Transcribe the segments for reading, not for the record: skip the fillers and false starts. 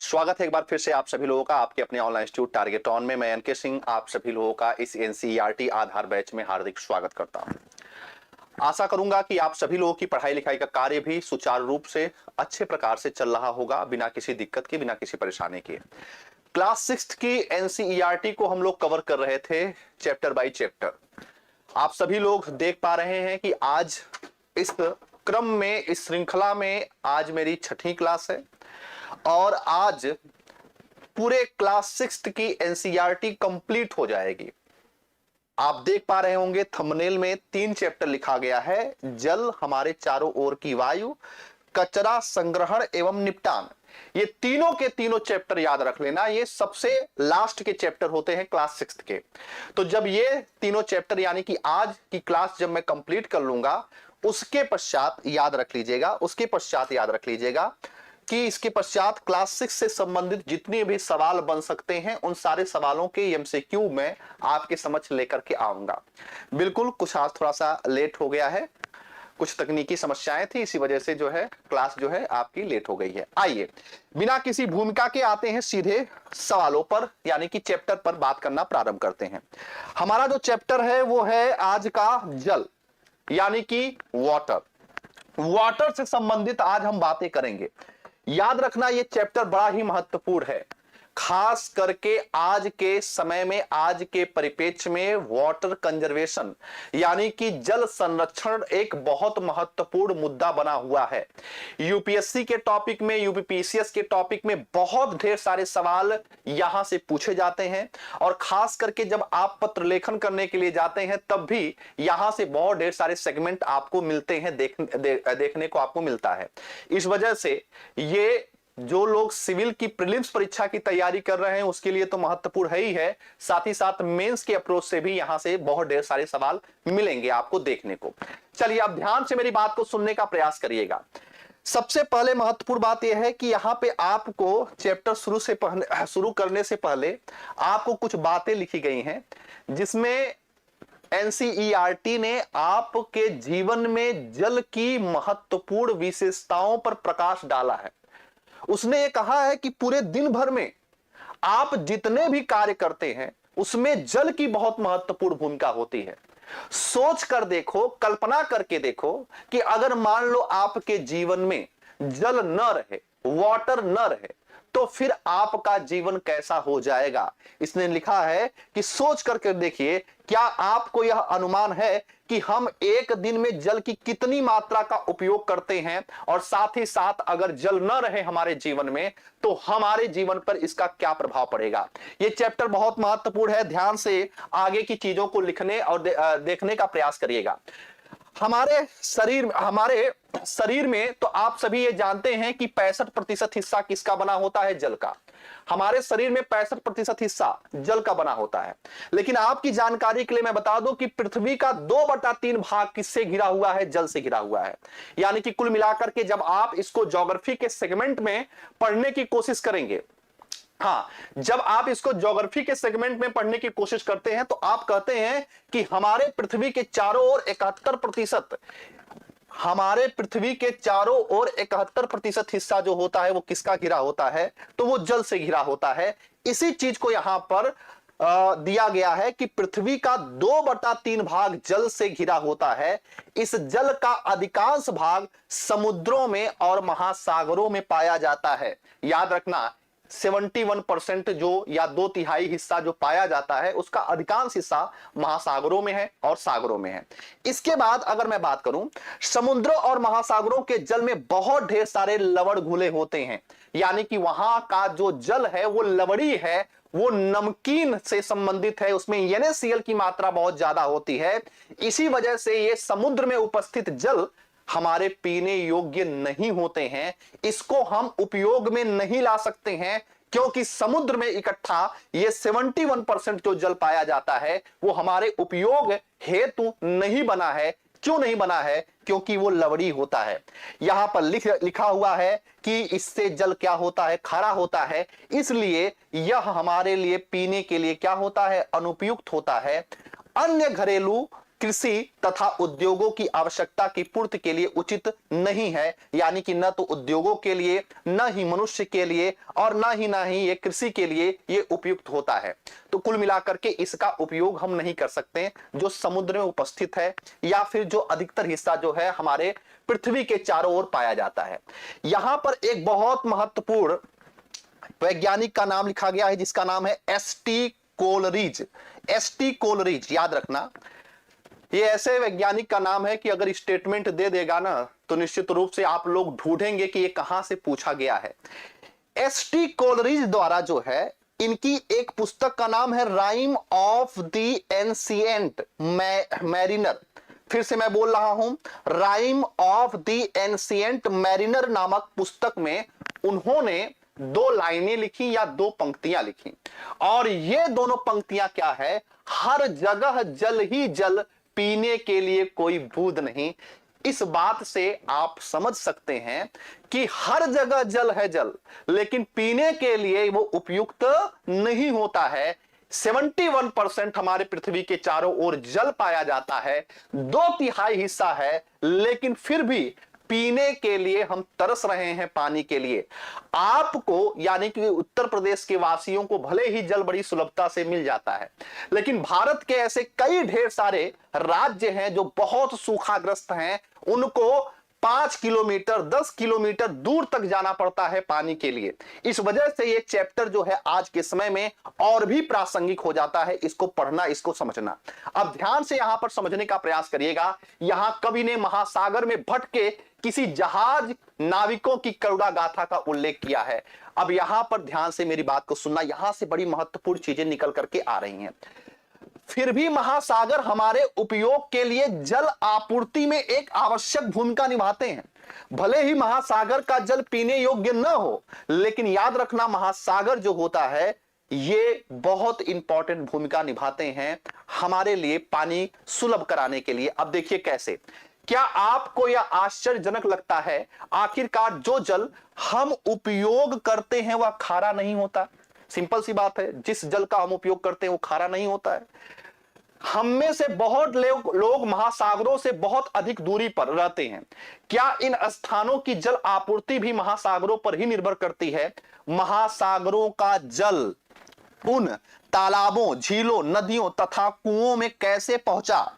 स्वागत है एक बार फिर से आप सभी लोगों का आपके अपने ऑनलाइन इंस्टीट्यूट टारगेट ऑन में। मैं एनके सिंह आप सभी लोगों का इस एनसीईआरटी आधार बैच में हार्दिक स्वागत करता हूं। आशा करूंगा कि आप सभी लोगों की पढ़ाई लिखाई का कार्य भी सुचारू रूप से अच्छे प्रकार से चल रहा होगा, बिना किसी दिक्कत के, बिना किसी परेशानी के। क्लास 6 की एनसीईआरटी को हम लोग कवर कर रहे थे चैप्टर बाय चैप्टर। आप सभी लोग देख पा रहे हैं कि आज इस क्रम में, इस श्रृंखला में आज मेरी 6ठी क्लास है और आज पूरे क्लास 6 की एनसीईआरटी कंप्लीट हो जाएगी। आप देख पा रहे होंगे थंबनेल में 3 चैप्टर लिखा गया है, जल, हमारे चारों ओर की वायु, कचरा संग्रहण एवं निपटान। ये तीनों के तीनों चैप्टर याद रख लेना, ये सबसे लास्ट के चैप्टर होते हैं क्लास 6 के। तो जब ये तीनों चैप्टर यानी कि आज की क्लास जब मैं कंप्लीट कर लूंगा, उसके पश्चात याद रख लीजिएगा कि इसके पश्चात क्लास 6 से संबंधित जितने भी सवाल बन सकते हैं, उन सारे सवालों के एमसीक्यू मैं आपके समक्ष लेकर के आऊंगा। बिल्कुल कुछ आज थोड़ा सा लेट हो गया है, कुछ तकनीकी समस्याएं थी, इसी वजह से जो है क्लास जो है आपकी लेट हो गई है। आइए बिना किसी भूमिका के आते हैं सीधे सवालों पर, यानी कि चैप्टर पर बात करना प्रारंभ करते हैं। हमारा जो चैप्टर है वो है आज का जल, यानी कि वाटर से संबंधित आज हम बातें करेंगे। याद रखना ये चैप्टर बड़ा ही महत्वपूर्ण है, खास करके आज के समय में, आज के परिप्रेक्ष्य में वाटर कंजर्वेशन यानी कि जल संरक्षण एक बहुत महत्वपूर्ण मुद्दा बना हुआ है। यूपीएससी के टॉपिक में, यूपीपीसीएस के टॉपिक में बहुत ढेर सारे सवाल यहां से पूछे जाते हैं और खास करके जब आप पत्र लेखन करने के लिए जाते हैं तब भी यहां से बहुत ढेर सारे सेगमेंट आपको मिलते हैं, देखने को आपको मिलता है। इस वजह से ये जो लोग सिविल की प्रीलिम्स परीक्षा की तैयारी कर रहे हैं उसके लिए तो महत्वपूर्ण है ही है, साथ ही साथ मेंस के अप्रोच से भी यहां से बहुत ढेर सारे सवाल मिलेंगे आपको देखने को। चलिए आप ध्यान से मेरी बात को सुनने का प्रयास करिएगा। सबसे पहले महत्वपूर्ण बात यह है कि यहां पे आपको चैप्टर शुरू करने से पहले आपको कुछ बातें लिखी गई हैं, जिसमें एनसीईआरटी ने आपके जीवन में जल की महत्वपूर्ण विशेषताओं पर प्रकाश डाला है। उसने ये कहा है कि पूरे दिन भर में आप जितने भी कार्य करते हैं उसमें जल की बहुत महत्वपूर्ण भूमिका होती है। सोच कर देखो, कल्पना करके देखो कि अगर मान लो आपके जीवन में जल न रहे, वाटर न रहे, तो फिर आपका जीवन कैसा हो जाएगा। इसने लिखा है कि सोच करके देखिए, क्या आपको यह अनुमान है कि हम एक दिन में जल की कितनी मात्रा का उपयोग करते हैं, और साथ ही साथ अगर जल न रहे हमारे जीवन में तो हमारे जीवन पर इसका क्या प्रभाव पड़ेगा। यह चैप्टर बहुत महत्वपूर्ण है, ध्यान से आगे की चीजों को लिखने और देखने का प्रयास करिएगा। हमारे शरीर में तो आप सभी ये जानते हैं कि 65% हिस्सा किसका बना होता है, जल का। हमारे शरीर में 65% हिस्सा जल का बना होता है। लेकिन आपकी जानकारी के लिए मैं बता दूं कि पृथ्वी का 2/3 भाग किससे घिरा हुआ है, जल से घिरा हुआ है। यानी कि कुल मिलाकर के जब आप इसको ज्योग्राफी के सेगमेंट में पढ़ने की कोशिश करेंगे, जब आप इसको ज्योग्राफी के सेगमेंट में पढ़ने की कोशिश करते हैं तो आप कहते हैं कि हमारे पृथ्वी के चारों ओर 71% हिस्सा जो होता है वो किसका घिरा होता है, तो वो जल से घिरा होता है। इसी चीज को यहां पर दिया गया है कि पृथ्वी का 2/3 भाग जल से घिरा होता है। इस जल का अधिकांश भाग समुद्रों में और महासागरों में पाया जाता है। याद रखना 71% जो या 2/3 हिस्सा जो पाया जाता है उसका अधिकांश हिस्सा महासागरों में है और सागरों में है। इसके बाद अगर मैं बात करूं, समुद्रों और महासागरों के जल में बहुत ढेर सारे लवण घुले होते हैं, यानी कि वहां का जो जल है वो लवड़ी है, वो नमकीन से संबंधित है, उसमें NaCl की मात्रा बहुत ज्यादा होती है। इसी वजह से ये समुद्र में उपस्थित जल हमारे पीने योग्य नहीं होते हैं, इसको हम उपयोग में नहीं ला सकते हैं, क्योंकि समुद्र में इकट्ठा ये 71% जो जल पाया जाता है वो हमारे उपयोग हेतु नहीं बना है। क्यों नहीं बना है? क्योंकि वो लवड़ी होता है। यहां पर लिखा हुआ है कि इससे जल क्या होता है, खारा होता है, इसलिए यह हमारे लिए पीने के लिए क्या होता है, अनुपयुक्त होता है। अन्य घरेलू कृषि तथा उद्योगों की आवश्यकता की पूर्ति के लिए उचित नहीं है, यानी कि न तो उद्योगों के लिए, न ही मनुष्य के लिए और न ही ये कृषि के लिए ये उपयुक्त होता है। तो कुल मिलाकर के इसका उपयोग हम नहीं कर सकते जो समुद्र में उपस्थित है या फिर जो अधिकतर हिस्सा जो है हमारे पृथ्वी के चारों ओर पाया जाता है। यहां पर एक बहुत महत्वपूर्ण वैज्ञानिक का नाम लिखा गया है जिसका नाम है एस.टी. कोलरिज। एस.टी. कोलरिज याद रखना, ये ऐसे वैज्ञानिक का नाम है कि अगर स्टेटमेंट दे देगा ना तो निश्चित रूप से आप लोग ढूंढेंगे कि ये कहां से पूछा गया है। एस.टी. कोलरिज द्वारा जो है इनकी एक पुस्तक का नाम है rhyme of the ancient mariner. फिर से मैं बोल रहा हूं, rhyme of the ancient mariner नामक पुस्तक में उन्होंने 2 लाइनें लिखी या 2 पंक्तियां लिखी, और ये दोनों पंक्तियां क्या है, हर जगह जल ही जल, पीने के लिए कोई बूंद नहीं। इस बात से आप समझ सकते हैं कि हर जगह जल है जल, लेकिन पीने के लिए वो उपयुक्त नहीं होता है। 71% हमारे पृथ्वी के चारों ओर जल पाया जाता है, 2/3 हिस्सा है, लेकिन फिर भी पीने के लिए हम तरस रहे हैं पानी के लिए। आपको यानी कि उत्तर प्रदेश के वासियों को भले ही जल बड़ी सुलभता से मिल जाता है, लेकिन भारत के ऐसे कई ढेर सारे राज्य हैं जो बहुत सूखाग्रस्त हैं, उनको 5 किलोमीटर 10 किलोमीटर दूर तक जाना पड़ता है पानी के लिए। इस वजह से ये चैप्टर जो है आज के समय में और भी प्रासंगिक हो जाता है, इसको पढ़ना, इसको समझना। अब ध्यान से यहां पर समझने का प्रयास करिएगा। यहां कवि ने महासागर में भटके किसी जहाज नाविकों की करुणा गाथा का उल्लेख किया है। अब यहां पर ध्यान से मेरी बात को सुनना, यहां से बड़ी महत्वपूर्ण चीजें निकल करके आ रही हैं। फिर भी महासागर हमारे उपयोग के लिए जल आपूर्ति में एक आवश्यक भूमिका निभाते हैं। भले ही महासागर का जल पीने योग्य न हो, लेकिन याद रखना महासागर जो होता है ये बहुत इंपॉर्टेंट भूमिका निभाते हैं हमारे लिए पानी सुलभ कराने के लिए। अब देखिए कैसे, क्या आपको यह आश्चर्यजनक लगता है आखिरकार जो जल हम उपयोग करते हैं वह खारा नहीं होता? सिंपल सी बात है, जिस जल का हम उपयोग करते हैं वो खारा नहीं होता है। हम में से बहुत लोग महासागरों से बहुत अधिक दूरी पर रहते हैं। क्या इन स्थानों की जल आपूर्ति भी महासागरों पर ही निर्भर करती है? महासागरों का जल उन तालाबों, झीलों, नदियों तथा कुओं में कैसे पहुंचा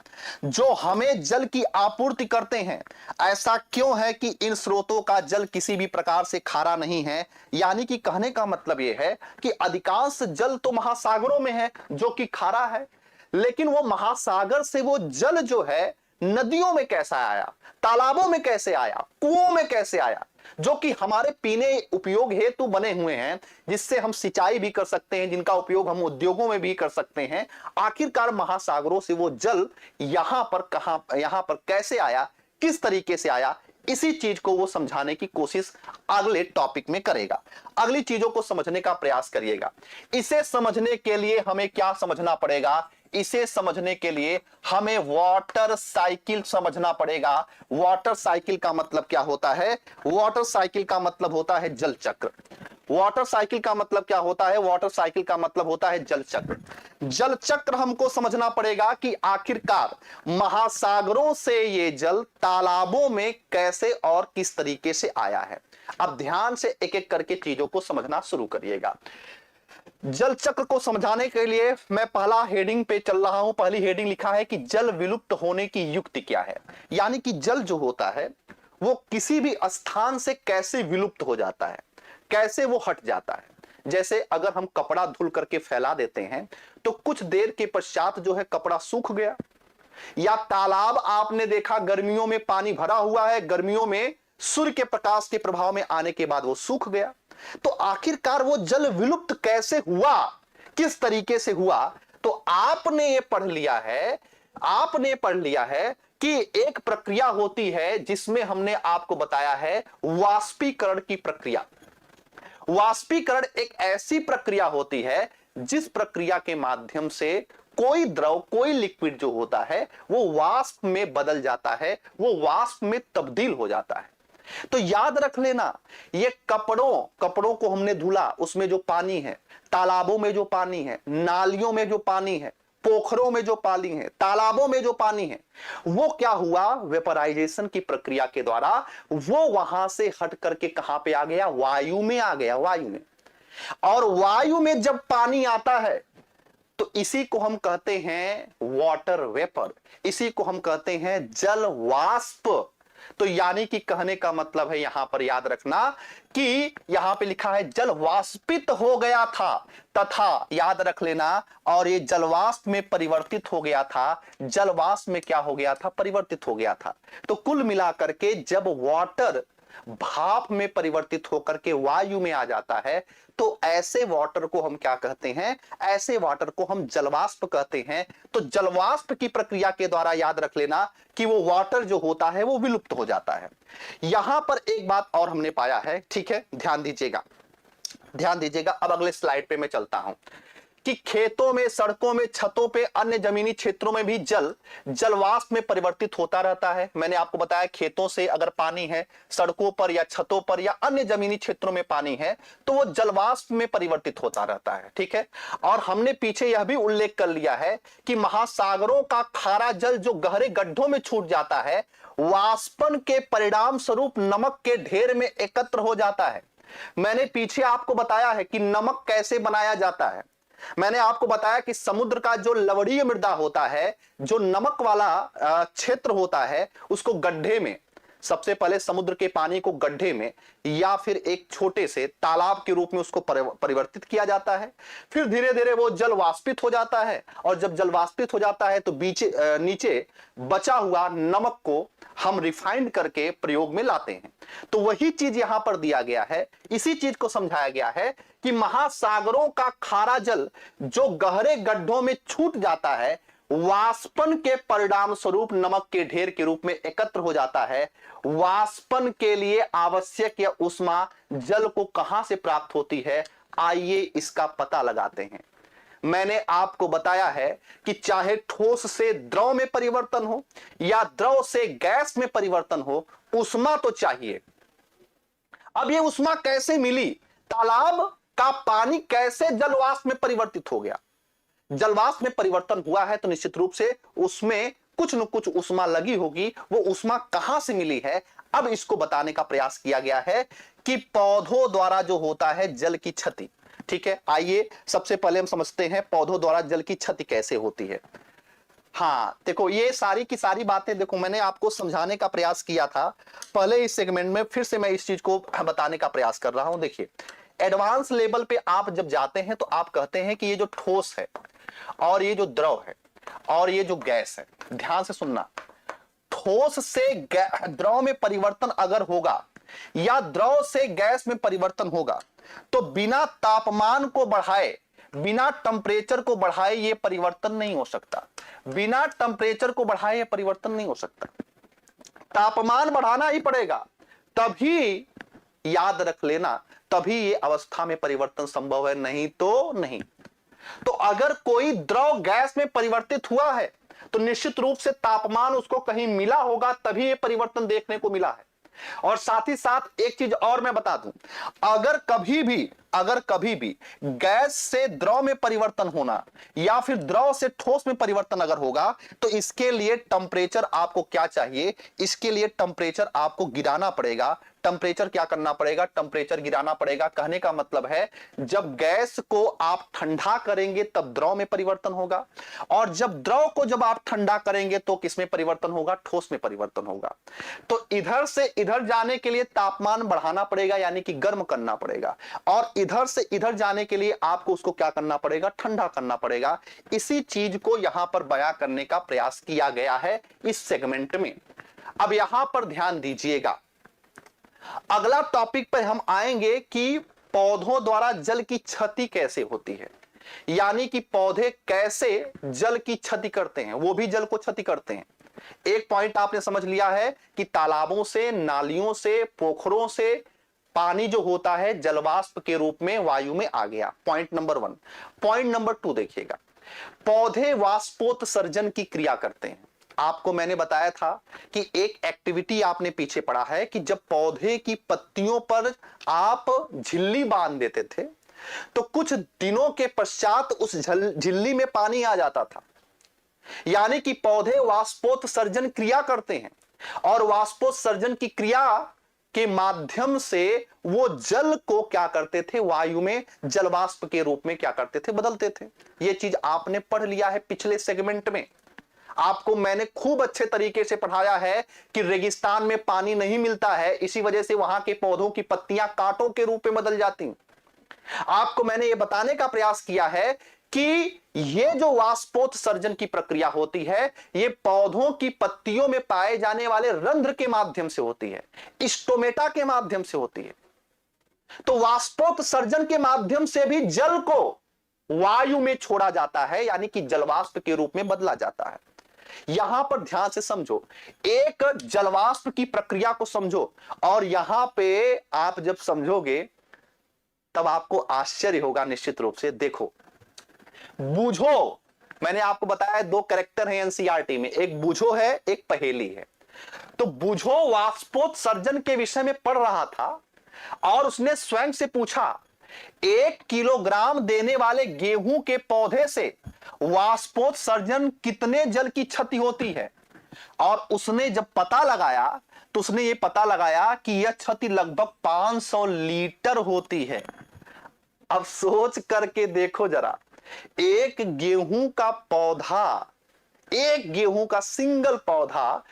जो हमें जल की आपूर्ति करते हैं? ऐसा क्यों है कि इन स्रोतों का जल किसी भी प्रकार से खारा नहीं है? यानी कि कहने का मतलब यह है कि अधिकांश जल तो महासागरों में है जो कि खारा है, लेकिन वो महासागर से वो जल जो है नदियों में कैसा आया, तालाबों में कैसे आया, कुओं में कैसे आया, जो कि हमारे पीने उपयोग हेतु बने हुए हैं, जिससे हम सिंचाई भी कर सकते हैं, जिनका उपयोग हम उद्योगों में भी कर सकते हैं। आखिरकार महासागरों से वो जल यहां पर कैसे आया, किस तरीके से आया, इसी चीज को वो समझाने की कोशिश अगले टॉपिक में करेगा। अगली चीजों को समझने का प्रयास करिएगा। इसे समझने के लिए हमें क्या समझना पड़ेगा? इसे समझने के लिए हमें वाटर साइकिल समझना पड़ेगा। वाटर साइकिल का मतलब क्या होता है? वाटर साइकिल का मतलब होता है जल चक्र। वाटर साइकिल का मतलब क्या होता है? वाटर साइकिल का मतलब होता है जल चक्र। जल चक्र हमको समझना पड़ेगा कि आखिरकार महासागरों से ये जल तालाबों में कैसे और किस तरीके से आया है। अब ध्यान से एक एक करके चीजों को समझना शुरू करिएगा। जल चक्र को समझाने के लिए मैं पहला हेडिंग पे चल रहा हूं। पहली हेडिंग लिखा है कि जल विलुप्त होने की युक्ति क्या है। यानी कि जल जो होता है वो किसी भी स्थान से कैसे विलुप्त हो जाता है, कैसे वो हट जाता है। जैसे अगर हम कपड़ा धुल करके फैला देते हैं तो कुछ देर के पश्चात जो है कपड़ा सूख गया, या तालाब आपने देखा गर्मियों में पानी भरा हुआ है, गर्मियों में सूर्य के प्रकाश के प्रभाव में आने के बाद वो सूख गया। तो आखिरकार वो जल विलुप्त कैसे हुआ, किस तरीके से हुआ? तो आपने ये पढ़ लिया है कि एक प्रक्रिया होती है जिसमें हमने आपको बताया है वाष्पीकरण की प्रक्रिया। वाष्पीकरण एक ऐसी प्रक्रिया होती है जिस प्रक्रिया के माध्यम से कोई द्रव, कोई लिक्विड जो होता है वो वाष्प में बदल जाता है, वो वाष्प में तब्दील हो जाता है। तो याद रख लेना, ये कपड़ों को हमने धुला, उसमें जो पानी है, तालाबों में जो पानी है, नालियों में जो पानी है, पोखरों में जो पानी है, तालाबों में जो पानी है, वो क्या हुआ, वेपराइजेशन की प्रक्रिया के द्वारा वो वहां से हट करके कहां पे आ गया, वायु में आ गया, वायु में। और वायु में जब पानी आता है तो इसी को हम कहते हैं वाटर वेपर, इसी को हम कहते हैं जल वाष्प। तो यानी कि कहने का मतलब है, यहां पर याद रखना कि यहां पे लिखा है जल वाष्पित हो गया था, तथा याद रख लेना, और ये जलवाष्प में परिवर्तित हो गया था, जलवाष्प में क्या हो गया था, परिवर्तित हो गया था। तो कुल मिलाकर के जब वाटर भाप में परिवर्तित होकर के वायु में आ जाता है तो ऐसे वाटर को हम क्या कहते हैं, ऐसे वाटर को हम जलवाष्प कहते हैं। तो जलवाष्प की प्रक्रिया के द्वारा याद रख लेना कि वो वाटर जो होता है वो विलुप्त हो जाता है। यहां पर एक बात और हमने पाया है, ठीक है, ध्यान दीजिएगा, ध्यान दीजिएगा। अब अगले स्लाइड पे मैं चलता हूं कि खेतों में, सड़कों में, छतों पे, अन्य जमीनी क्षेत्रों में भी जलवाष्प में परिवर्तित होता रहता है। मैंने आपको बताया खेतों से अगर पानी है, सड़कों पर या छतों पर या अन्य जमीनी क्षेत्रों में पानी है तो वो जलवाष्प में परिवर्तित होता रहता है, ठीक है। और हमने पीछे यह भी उल्लेख कर लिया है कि महासागरों का खारा जल जो गहरे गड्ढों में छूट जाता है, वाष्पन के परिणाम स्वरूप नमक के ढेर में एकत्र हो जाता है। मैंने पीछे आपको बताया है कि नमक कैसे बनाया जाता है। मैंने आपको बताया कि समुद्र का जो लवणीय मृदा होता है, जो नमक वाला क्षेत्र होता है, उसको गड्ढे में, सबसे पहले समुद्र के पानी को गड्ढे में या फिर एक छोटे से तालाब के रूप में उसको परिवर्तित किया जाता है। फिर धीरे धीरे वो जल वाष्पित हो जाता है, और जब जल वाष्पित हो जाता है तो नीचे बचा हुआ नमक को हम रिफाइंड करके प्रयोग में लाते हैं। तो वही चीज यहां पर दिया गया है, इसी चीज को समझाया गया है कि महासागरों का खारा जल जो गहरे गड्ढों में छूट जाता है, वाष्पन के परिणाम स्वरूप नमक के ढेर के रूप में एकत्र हो जाता है। वाष्पन के लिए आवश्यक या ऊष्मा जल को कहां से प्राप्त होती है, आइए इसका पता लगाते हैं। मैंने आपको बताया है कि चाहे ठोस से द्रव में परिवर्तन हो या द्रव से गैस में परिवर्तन हो, ऊष्मा तो चाहिए। अब ये ऊष्मा कैसे मिली, तालाब का पानी कैसे जलवाष्प में परिवर्तित हो गया? जलवाष्प में परिवर्तन हुआ है तो निश्चित रूप से उसमें कुछ न कुछ ऊष्मा लगी होगी। वो ऊष्मा कहां से मिली है, अब इसको बताने का प्रयास किया गया है कि पौधों द्वारा जो होता है जल की क्षति, ठीक है। आइए सबसे पहले हम समझते हैं पौधों द्वारा जल की क्षति कैसे होती है। हाँ देखो, ये सारी की सारी बातें देखो मैंने आपको समझाने का प्रयास किया था पहले इस सेगमेंट में, फिर से मैं इस चीज को बताने का प्रयास कर रहा हूं। देखिए, एडवांस लेवल पे आप जब जाते हैं तो आप कहते हैं कि ये जो ठोस है और ये जो द्रव है और ये जो गैस है, ध्यान से सुनना, ठोस से द्रव में परिवर्तन अगर होगा या द्रव से गैस में परिवर्तन होगा तो बिना तापमान को बढ़ाए, बिना टेम्परेचर को बढ़ाए ये परिवर्तन नहीं हो सकता। बिना टेम्परेचर को बढ़ाए ये परिवर्तन नहीं हो सकता, तापमान बढ़ाना ही पड़ेगा, तभी याद रख लेना, तभी ये अवस्था में परिवर्तन संभव है, नहीं तो नहीं। तो अगर कोई द्रव गैस में परिवर्तित हुआ है तो निश्चित रूप से तापमान उसको कहीं मिला होगा, तभी ये परिवर्तन देखने को मिला है। और साथ ही साथ एक चीज और मैं बता दूं, अगर कभी भी गैस से द्रव में परिवर्तन होना या फिर द्रव से ठोस में परिवर्तन अगर होगा तो इसके लिए टेम्परेचर आपको क्या चाहिए, इसके लिए टेम्परेचर आपको गिराना पड़ेगा। टेम्परेचर क्या करना पड़ेगा, टेम्परेचर गिराना पड़ेगा। कहने का मतलब है जब गैस को आप ठंडा करेंगे तब द्रव में परिवर्तन होगा, और जब द्रव को जब आप ठंडा करेंगे तो किसमें परिवर्तन होगा, ठोस में परिवर्तन होगा। तो इधर से इधर जाने के लिए तापमान बढ़ाना पड़ेगा, यानी कि गर्म करना पड़ेगा, और इधर से इधर जाने के लिए आपको उसको क्या करना पड़ेगा, ठंडा करना पड़ेगा। इसी चीज को यहां पर बयां करने का प्रयास किया गया है इस सेगमेंट में। अब यहां पर ध्यान दीजिएगा, अगला टॉपिक पर हम आएंगे कि पौधों द्वारा जल की क्षति कैसे होती है, यानी कि पौधे कैसे जल की क्षति करते हैं, वो भी जल को क्षति करते हैं। एक पॉइंट आपने समझ लिया है कि तालाबों से, नालियों से, पोखरों से पानी जो होता है जलवाष्प के रूप में वायु में आ गया, पॉइंट नंबर 1। पॉइंट नंबर 2 देखिएगा, पौधे वाष्पोत्सर्जन की क्रिया करते हैं। आपको मैंने बताया था कि एक एक्टिविटी आपने पीछे पढ़ा है कि जब पौधे की पत्तियों पर आप झिल्ली बांध देते थे तो कुछ दिनों के पश्चात उस झिल्ली में पानी आ जाता था। यानी कि पौधे वाष्पोत्सर्जन क्रिया करते हैं और वाष्पोत्सर्जन की क्रिया के माध्यम से वो जल को क्या करते थे, वायु में जलवाष्प के रूप में क्या करते थे, बदलते थे। ये चीज आपने पढ़ लिया है पिछले सेगमेंट में। आपको मैंने खूब अच्छे तरीके से पढ़ाया है कि रेगिस्तान में पानी नहीं मिलता है, इसी वजह से वहां के पौधों की पत्तियां कांटों के रूप में बदल जाती। आपको मैंने यह बताने का प्रयास किया है कि यह जो वाष्पोत्सर्जन की प्रक्रिया होती है, यह पौधों की पत्तियों में पाए जाने वाले रंध्र के माध्यम से होती है, स्टोमेटा के माध्यम से होती है। तो वाष्पोत्सर्जन के माध्यम से भी जल को वायु में छोड़ा जाता है, यानी कि जलवाष्प के रूप में बदला जाता है। यहां पर ध्यान से समझो, एक जलवाष्प की प्रक्रिया को समझो, और यहां पे आप जब समझोगे तब आपको आश्चर्य होगा निश्चित रूप से। देखो, बूझो, मैंने आपको बताया दो कैरेक्टर हैं एनसीईआरटी में, एक बूझो है, एक पहेली है। तो बूझो वाष्पोत्सर्जन के विषय में पढ़ रहा था और उसने स्वयं से पूछा, 1 किलोग्राम देने वाले गेहूं के पौधे से वाष्पोत्सर्जन कितने जल की क्षति होती है। और उसने जब पता लगाया तो उसने ये पता लगाया कि यह क्षति लगभग 500 लीटर होती है। अब सोच करके देखो जरा, एक गेहूं का पौधा, एक गेहूं का सिंगल पौधा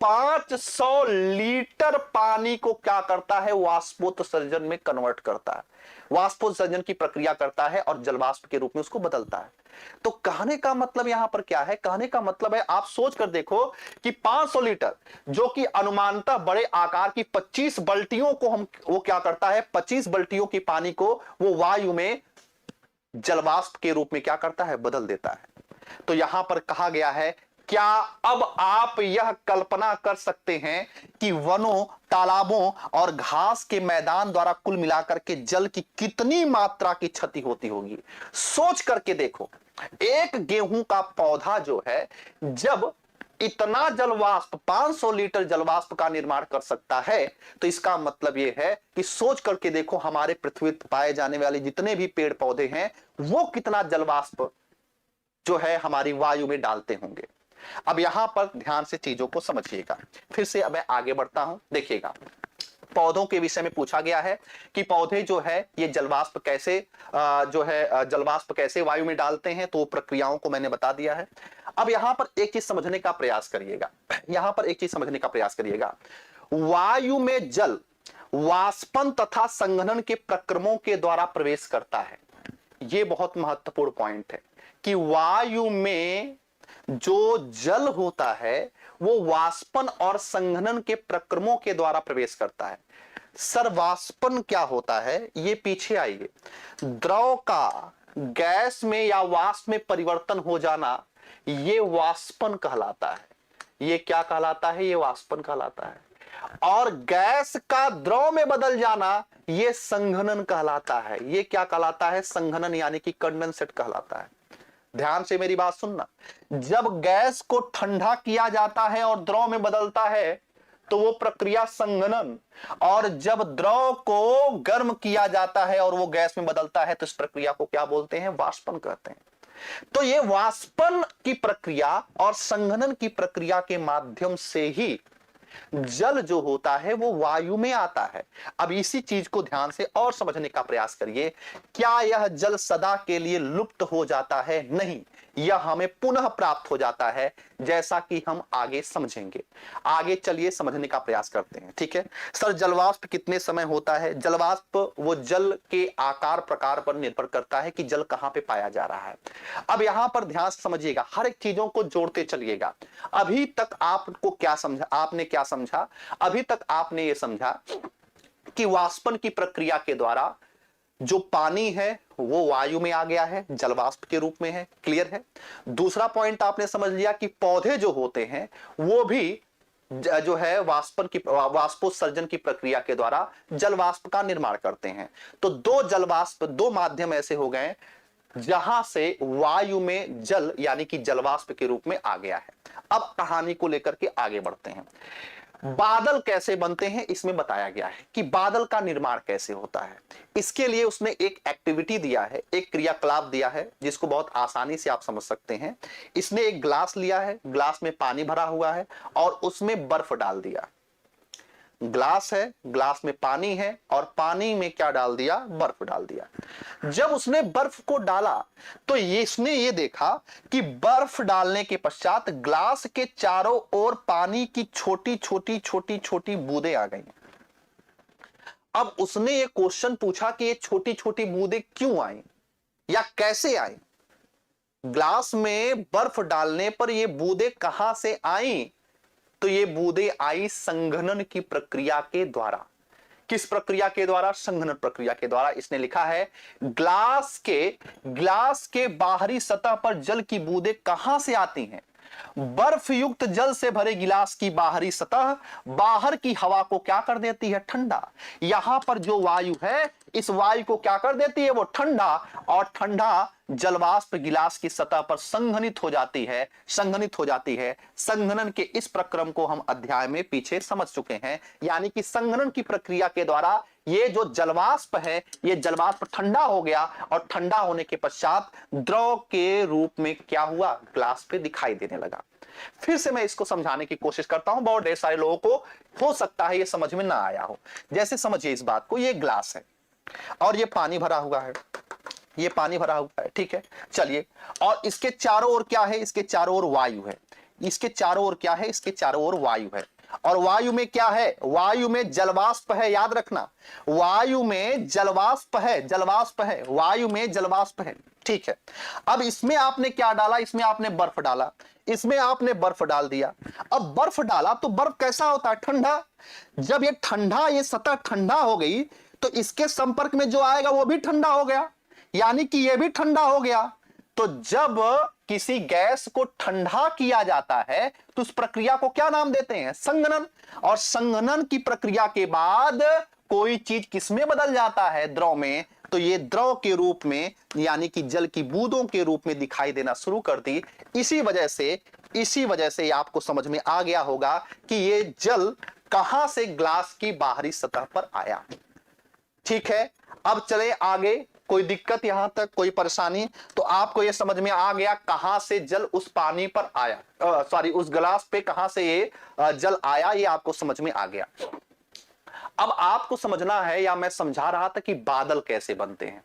500 लीटर पानी को क्या करता है, वाष्पोत्सर्जन में कन्वर्ट करता है, वाष्पोत्सर्जन की प्रक्रिया करता है और जलवाष्प के रूप में उसको बदलता है। तो कहने का मतलब यहां पर क्या है, कहने का मतलब है, आप सोच कर देखो कि 500 लीटर जो कि अनुमानतः बड़े आकार की 25 बाल्टियों को वो क्या करता है, 25 बाल्टियों की पानी को वो वायु में जलवाष्प के रूप में क्या करता है, बदल देता है। तो यहां पर कहा गया है, क्या अब आप यह कल्पना कर सकते हैं कि वनों, तालाबों और घास के मैदान द्वारा कुल मिलाकर के जल की कितनी मात्रा की क्षति होती होगी। सोच करके देखो, एक गेहूं का पौधा जो है जब इतना जलवाष्प 500 लीटर जलवाष्प का निर्माण कर सकता है, तो इसका मतलब यह है कि सोच करके देखो, हमारे पृथ्वी पर पाए जाने वाले जितने भी पेड़ पौधे हैं वो कितना जलवाष्प जो है हमारी वायु में डालते होंगे। अब यहां पर ध्यान से चीजों को समझिएगा, फिर से अब मैं आगे बढ़ता हूं। देखिएगा, पौधों के विषय में पूछा गया है कि पौधे जो है ये जलवाष्प कैसे जलवाष्प कैसे वायु में डालते हैं, तो प्रक्रियाओं को मैंने बता दिया है। अब यहां पर एक चीज समझने का प्रयास करिएगा, यहां पर एक चीज समझने का प्रयास करिएगा। वायु में जल वाष्पन तथा संघनन के प्रक्रमों के द्वारा प्रवेश करता है। यह बहुत महत्वपूर्ण पॉइंट है कि वायु में जो जल होता है वो वाष्पन और संघनन के प्रक्रमों के द्वारा प्रवेश करता है। सर, वाष्पन क्या होता है, ये पीछे आइए। द्रव का गैस में या वाष्प में परिवर्तन हो जाना, ये वाष्पन कहलाता है। ये क्या कहलाता है, ये वाष्पन कहलाता है। और गैस का द्रव में बदल जाना, ये संघनन कहलाता है। ये क्या कहलाता है, संघनन, यानी कि कंडेंसेट कहलाता है। ध्यान से मेरी बात सुनना, जब गैस को ठंडा किया जाता है और द्रव में बदलता है तो वो प्रक्रिया संघनन, और जब द्रव को गर्म किया जाता है और वो गैस में बदलता है तो इस प्रक्रिया को क्या बोलते हैं, वाष्पन कहते हैं। तो ये वाष्पन की प्रक्रिया और संघनन की प्रक्रिया के माध्यम से ही जल जो होता है वो वायु में आता है। अब इसी चीज को ध्यान से और समझने का प्रयास करिए। क्या यह जल सदा के लिए लुप्त हो जाता है? नहीं, यह हमें पुनः प्राप्त हो जाता है, जैसा कि हम आगे समझेंगे। आगे चलिए समझने का प्रयास करते हैं, ठीक है। सर, जलवाष्प कितने समय होता है? जलवाष्प वो जल के आकार प्रकार पर निर्भर करता है कि जल कहां पे पाया जा रहा है। अब यहां पर ध्यान से समझिएगा, हर एक चीजों को जोड़ते चलिएगा। अभी तक आपको क्या समझा, आपने क्या समझा? अभी तक आपने ये समझा कि वाष्पन की प्रक्रिया के द्वारा जो पानी है वो वायु में आ गया है, जलवाष्प के रूप में है। क्लियर है? दूसरा पॉइंट आपने समझ लिया कि पौधे जो होते हैं वो भी जो है वाष्पोत्सर्जन की प्रक्रिया के द्वारा जलवाष्प का निर्माण करते हैं। तो दो माध्यम ऐसे हो गए जहां से वायु में जल यानी कि जलवाष्प के रूप में आ गया है। अब कहानी को लेकर के आगे बढ़ते हैं। बादल कैसे बनते हैं इसमें बताया गया है कि बादल का निर्माण कैसे होता है। इसके लिए उसने एक एक्टिविटी दिया है, एक क्रियाकलाप दिया है जिसको बहुत आसानी से आप समझ सकते हैं। इसने एक ग्लास लिया है, ग्लास में पानी भरा हुआ है और उसमें बर्फ डाल दिया। ग्लास है, ग्लास में पानी है और पानी में क्या डाल दिया, बर्फ डाल दिया। जब उसने बर्फ को डाला तो इसने ये देखा कि बर्फ डालने के पश्चात ग्लास के चारों ओर पानी की छोटी छोटी छोटी छोटी बूंदें आ गई। अब उसने ये क्वेश्चन पूछा कि ये छोटी छोटी बूंदें क्यों आई या कैसे आई, ग्लास में बर्फ डालने पर ये बूंदें कहां से आई। तो ये बूंदें आई संघनन की प्रक्रिया के द्वारा। किस प्रक्रिया के द्वारा, संघनन प्रक्रिया के द्वारा। इसने लिखा है ग्लास के बाहरी सतह पर जल की बूंदें कहां से आती हैं, बर्फ युक्त जल से भरे गिलास की बाहरी सतह बाहर की हवा को क्या कर देती है, ठंडा। यहां पर जो वायु है इस वायु को क्या कर देती है, वो ठंडा, और ठंडा जलवाष्प गिलास की सतह पर संघनित हो जाती है, संघनित हो जाती है। संघनन के इस प्रक्रम को हम अध्याय में पीछे समझ चुके हैं। यानी कि संघनन की प्रक्रिया के द्वारा ये जो जलवाष्प है, ये जलवाष्प ठंडा हो गया और ठंडा होने के पश्चात द्रव के रूप में क्या हुआ, ग्लास पे दिखाई देने लगा। फिर से मैं इसको समझाने की कोशिश करता हूं, बहुत ढेर सारे लोगों को हो सकता है ये समझ में ना आया हो। जैसे समझिए इस बात को, ये ग्लास है और ये पानी भरा हुआ है, ये पानी भरा हुआ है, ठीक है। चलिए, और इसके चारों ओर क्या है, इसके चारों ओर वायु है। इसके चारों ओर क्या है, इसके चारों ओर वायु है। और वायु में क्या है, वायु में जलवाष्प है, याद रखना, वायु में जलवाष्प है, जलवाष्प है, वायु में जलवाष्प है, ठीक है। अब इसमें आपने क्या डाला, इसमें आपने बर्फ डाला, इसमें आपने बर्फ डाल दिया। अब बर्फ डाला तो बर्फ कैसा होता है, ठंडा। जब ये ठंडा, ये सतह ठंडा हो गई तो इसके संपर्क में जो आएगा वो भी ठंडा हो गया, यानी कि ये भी ठंडा हो गया। तो जब किसी गैस को ठंडा किया जाता है तो उस प्रक्रिया को क्या नाम देते हैं, संघनन। और संघनन की प्रक्रिया के बाद कोई चीज किसमें बदल जाता है, द्रव में। तो ये द्रव के रूप में, यानी कि जल की बूंदों के रूप में दिखाई देना शुरू कर दी। इसी वजह से आपको समझ में आ गया होगा कि ये जल कहां से ग्लास की बाहरी सतह पर आया। ठीक है, अब चले आगे। कोई दिक्कत यहां तक, कोई परेशानी? तो आपको यह समझ में आ गया कहां से जल उस पानी पर आया, सॉरी उस गिलास पे कहां से ये जल आया, ये आपको समझ में आ गया। अब आपको समझना है, या मैं समझा रहा था कि बादल कैसे बनते हैं,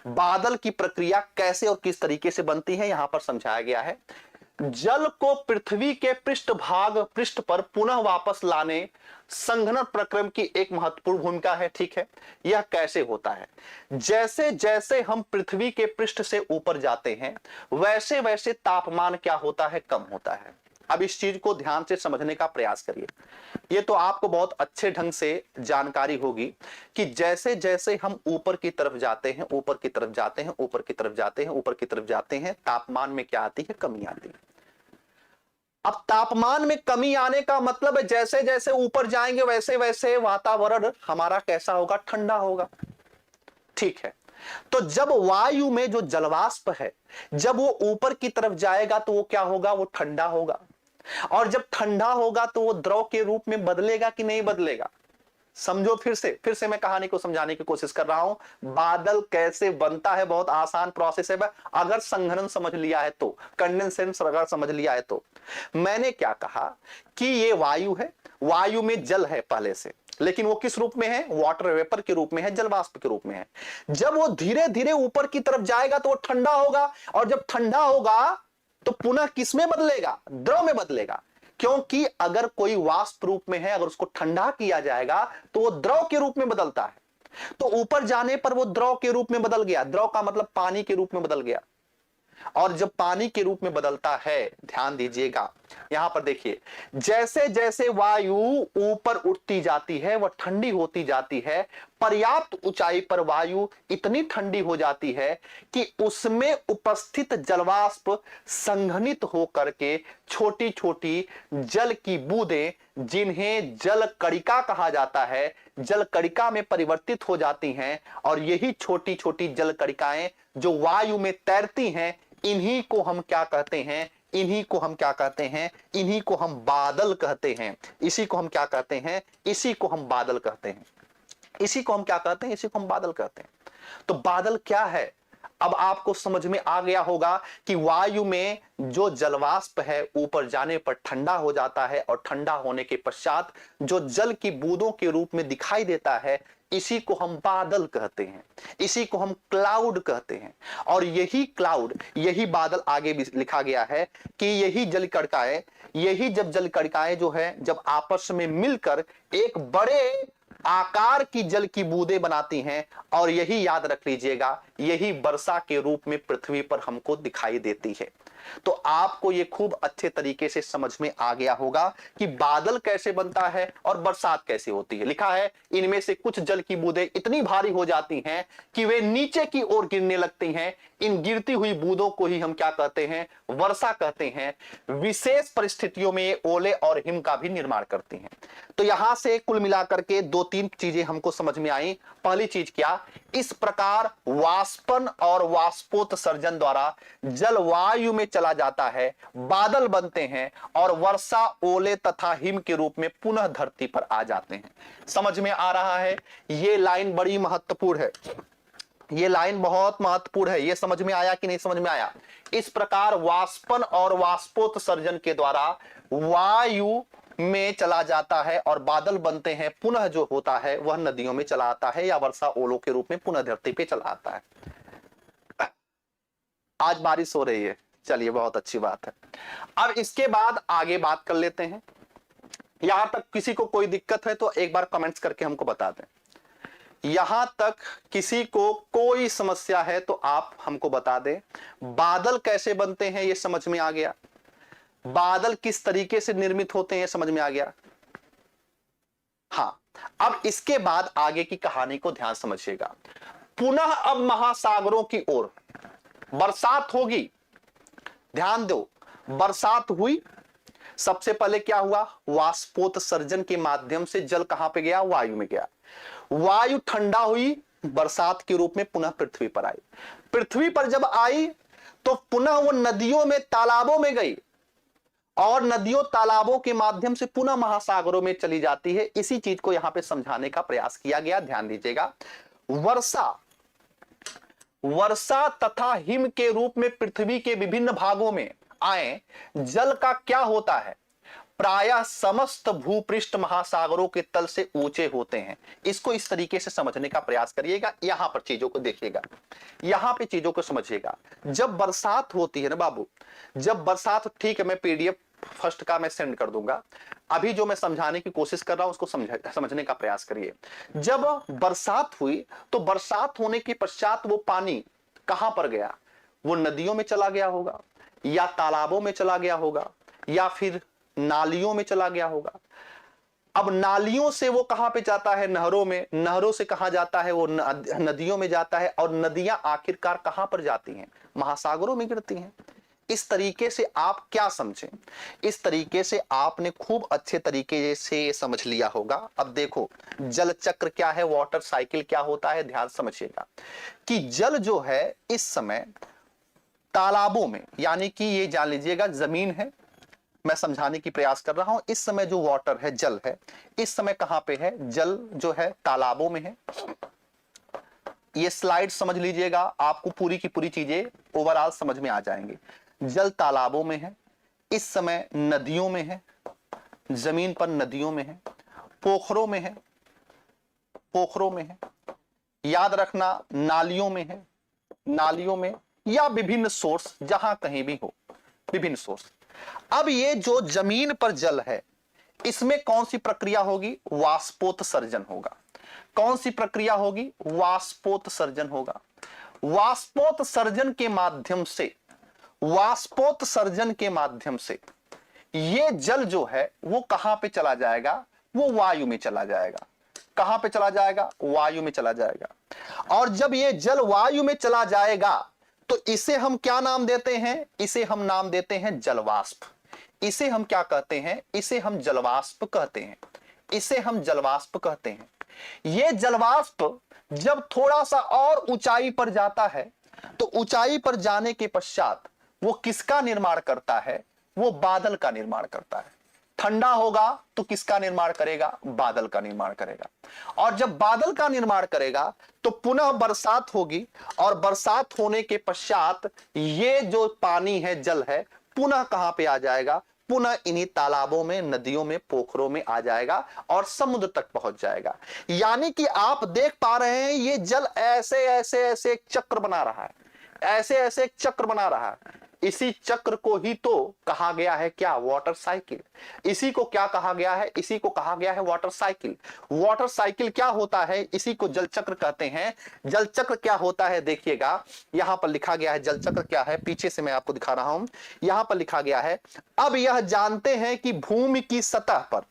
बादल की प्रक्रिया कैसे और किस तरीके से बनती है, यहां पर समझाया गया है। जल को पृथ्वी के पृष्ठ पर पुनः वापस लाने संघनन प्रक्रम की एक महत्वपूर्ण भूमिका है। ठीक है, यह कैसे होता है, जैसे जैसे हम पृथ्वी के पृष्ठ से ऊपर जाते हैं वैसे वैसे तापमान क्या होता है, कम होता है। अब इस चीज को ध्यान से समझने का प्रयास करिए। ये तो आपको बहुत अच्छे ढंग से जानकारी होगी कि जैसे जैसे हम ऊपर की तरफ जाते हैं, ऊपर की तरफ जाते हैं, ऊपर की तरफ जाते हैं, ऊपर की तरफ जाते हैं, तापमान में क्या आती है, कमी आती है। अब तापमान में कमी आने का मतलब है जैसे जैसे ऊपर जाएंगे वैसे वैसे वातावरण हमारा कैसा होगा, ठंडा होगा। ठीक है, तो जब वायु में जो जलवाष्प है जब वो ऊपर की तरफ जाएगा तो वो क्या होगा, वो ठंडा होगा। और जब ठंडा होगा तो वो द्रव के रूप में बदलेगा कि नहीं बदलेगा। समझो, फिर से मैं कहानी को समझाने की कोशिश कर रहा हूं। बादल कैसे बनता है, बहुत आसान प्रोसेस है। अगर संघनन समझ लिया है तो, कंडेंसेशन अगर समझ लिया है तो। मैंने क्या कहा कि ये वायु है, वायु में जल है पहले से, लेकिन वो किस रूप में है, वाटर वेपर के रूप में है, जलवाष्प के रूप में है। जब वो धीरे धीरे ऊपर की तरफ जाएगा तो वो ठंडा होगा, और जब ठंडा होगा तो पुनः किसमें बदलेगा, द्रव में बदलेगा। क्योंकि अगर कोई वाष्प रूप में है, अगर उसको ठंडा किया जाएगा तो वो द्रव के रूप में बदलता है। तो ऊपर जाने पर वो द्रव के रूप में बदल गया, द्रव का मतलब पानी के रूप में बदल गया। और जब पानी के रूप में बदलता है, ध्यान दीजिएगा यहां पर देखिए, जैसे जैसे वायु ऊपर उठती जाती है वह ठंडी होती जाती है। पर्याप्त ऊंचाई पर वायु इतनी ठंडी हो जाती है कि उसमें उपस्थित जलवाष्प संघनित होकर के छोटी छोटी जल की बूंदें, जिन्हें जल कणिका कहा जाता है, जल कणिका में परिवर्तित हो जाती हैं। और यही छोटी छोटी जल कणिकाएं जो वायु में तैरती हैं, इन्हीं को हम क्या कहते हैं, इन्हीं को हम क्या कहते हैं, इन्हीं को हम बादल कहते हैं। इसी को हम क्या कहते हैं, इसी को हम बादल कहते हैं। इसी को हम क्या कहते हैं, इसी को हम बादल कहते हैं। तो बादल क्या है, अब आपको समझ में आ गया होगा कि वायु में जो जलवाष्प है ऊपर जाने पर ठंडा हो जाता है और ठंडा होने के पश्चात जो जल की बूंदों के रूप में दिखाई देता है, इसी को हम बादल कहते हैं, इसी को हम क्लाउड कहते हैं। और यही क्लाउड, यही बादल, आगे भी लिखा गया है कि यही जल कणिकाएं, यही जब जल कणिकाएं जो है जब आपस में मिलकर एक बड़े आकार की जल की बूंदें बनाती हैं, और यही याद रख लीजिएगा, यही वर्षा के रूप में पृथ्वी पर हमको दिखाई देती है। तो आपको ये खूब अच्छे तरीके से समझ में आ गया होगा कि बादल कैसे बनता है और बरसात कैसे होती है। लिखा है, इनमें से कुछ जल की बूंदें इतनी भारी हो जाती हैं कि वे नीचे की ओर गिरने लगती हैं। इन गिरती हुई बूंदों को ही हम क्या कहते हैं, वर्षा कहते हैं। विशेष परिस्थितियों में ये ओले और हिम का भी निर्माण करती हैं। तो यहां से कुल मिलाकर के 2-3 चीजें हमको समझ में आई। पहली चीज क्या, इस प्रकार वाष्पन और वाष्पोत्सर्जन द्वारा जल वायु में चला जाता है, बादल बनते हैं और वर्षा, ओले तथा हिम के रूप में पुनः धरती पर आ जाते हैं। समझ में आ रहा है? ये लाइन बड़ी महत्वपूर्ण है, ये लाइन बहुत महत्वपूर्ण है। ये समझ में आया कि नहीं समझ में आया? इस प्रकार वाष्पन और वाष्पोत्सर्जन के द्वारा वायु में चला जाता है और बादल बनते हैं, पुनः जो होता है वह नदियों में चला आता है या वर्षा ओलों के रूप में पुनः धरती पे चला आता है। आज बारिश हो रही है, चलिए बहुत अच्छी बात है। अब इसके बाद आगे बात कर लेते हैं। यहां तक किसी को कोई दिक्कत है तो एक बार कमेंट्स करके हमको बता दें। यहां तक किसी को कोई समस्या है तो आप हमको बता दें। बादल कैसे बनते हैं ये समझ में आ गया, बादल किस तरीके से निर्मित होते हैं समझ में आ गया। हाँ, अब इसके बाद आगे की कहानी को ध्यान समझिएगा। पुनः अब महासागरों की ओर बरसात होगी। ध्यान दो, बरसात हुई, सबसे पहले क्या हुआ, वाष्पोत्सर्जन के माध्यम से जल कहां पे गया, वायु में गया। वायु ठंडा हुई, बरसात के रूप में पुनः पृथ्वी पर आई। पृथ्वी पर जब आई तो पुनः वो नदियों में, तालाबों में गई और नदियों तालाबों के माध्यम से पुनः महासागरों में चली जाती है। इसी चीज को यहां पे समझाने का प्रयास किया गया। ध्यान दीजिएगा, वर्षा तथा हिम के रूप में पृथ्वी के विभिन्न भागों में आए जल का क्या होता है, प्रायः समस्त भूपृष्ठ महासागरों के तल से ऊंचे होते हैं। इसको इस तरीके से समझने का प्रयास करिएगा। यहां पर चीजों को देखिएगा, यहां पे चीजों को समझिएगा। जब बरसात होती है ना बाबू, जब बरसात, ठीक है मैं पीडीएफ फर्स्ट का मैं सेंड कर दूंगा, अभी जो मैं समझाने की कोशिश कर रहा हूं उसको समझने का प्रयास करिए। जब बरसात हुई तो बरसात होने के पश्चात वो पानी कहां पर गया, वो नदियों में चला गया होगा या तालाबों में चला गया होगा या फिर नालियों में चला गया होगा। अब नालियों से वो कहां पे जाता है, नहरों में, नहरों से कहां जाता है, वो नदियों में जाता है, और नदियां आखिरकार कहां पर जाती हैं, महासागरों में गिरती हैं। इस तरीके से आप क्या समझें, इस तरीके से आपने खूब अच्छे तरीके से समझ लिया होगा। अब देखो जल चक्र क्या है, वाटर साइकिल क्या होता है, ध्यान समझिएगा कि जल जो है इस समय तालाबों में, यानी कि ये जान लीजिएगा जमीन है, मैं समझाने की प्रयास कर रहा हूं। इस समय जो वाटर है, जल है, इस समय कहां पे है, जल जो है तालाबों में है। ये स्लाइड समझ लीजिएगा, आपको पूरी की पूरी चीजें ओवरऑल समझ में आ जाएंगी। जल तालाबों में है, इस समय नदियों में है, जमीन पर नदियों में है, पोखरों में है, पोखरों में है, याद रखना नालियों में है, नालियों में, या विभिन्न सोर्स, जहां कहीं भी हो, विभिन्न सोर्स। अब ये जो जमीन पर जल है, इसमें कौन सी प्रक्रिया होगी, वाष्पोत्सर्जन होगा। कौन सी प्रक्रिया होगी, वाष्पोत्सर्जन होगा। वाष्पोत्सर्जन के माध्यम से, वाष्पोत्सर्जन के माध्यम से ये जल जो है वो कहां पे चला जाएगा, वो वायु में चला जाएगा। कहां पे चला जाएगा, वायु में चला जाएगा। और जब ये जल वायु में चला जाएगा तो इसे हम क्या नाम देते हैं, इसे हम नाम देते हैं जलवाष्प। इसे हम क्या कहते हैं, इसे हम जलवाष्प कहते हैं, इसे हम जलवाष्प कहते हैं। ये जलवाष्प जब थोड़ा सा और ऊंचाई पर जाता है तो ऊंचाई पर जाने के पश्चात वो किसका निर्माण करता है? वो बादल का निर्माण करता है। ठंडा होगा तो किसका निर्माण करेगा? बादल का निर्माण करेगा। और जब बादल का निर्माण करेगा तो पुनः बरसात होगी, और बरसात होने के पश्चात ये जो पानी है, जल है, पुनः कहां पे आ जाएगा? पुनः इन्हीं तालाबों में, नदियों में, पोखरों में आ जाएगा और समुद्र तक पहुंच जाएगा। यानी कि आप देख पा रहे हैं ये जल ऐसे ऐसे ऐसे एक चक्र बना रहा है, ऐसे ऐसे एक चक्र बना रहा है। इसी चक्र को ही तो कहा गया है क्या? Water cycle. इसी को क्या कहा गया है? इसी को कहा गया है वाटर साइकिल। वाटर साइकिल क्या होता है? इसी को जल चक्र कहते हैं। जल चक्र क्या होता है? देखिएगा यहां पर लिखा गया है जल चक्र क्या है, पीछे से मैं आपको दिखा रहा हूं। यहां पर लिखा गया है, अब यह जानते हैं कि भूमि की सतह पर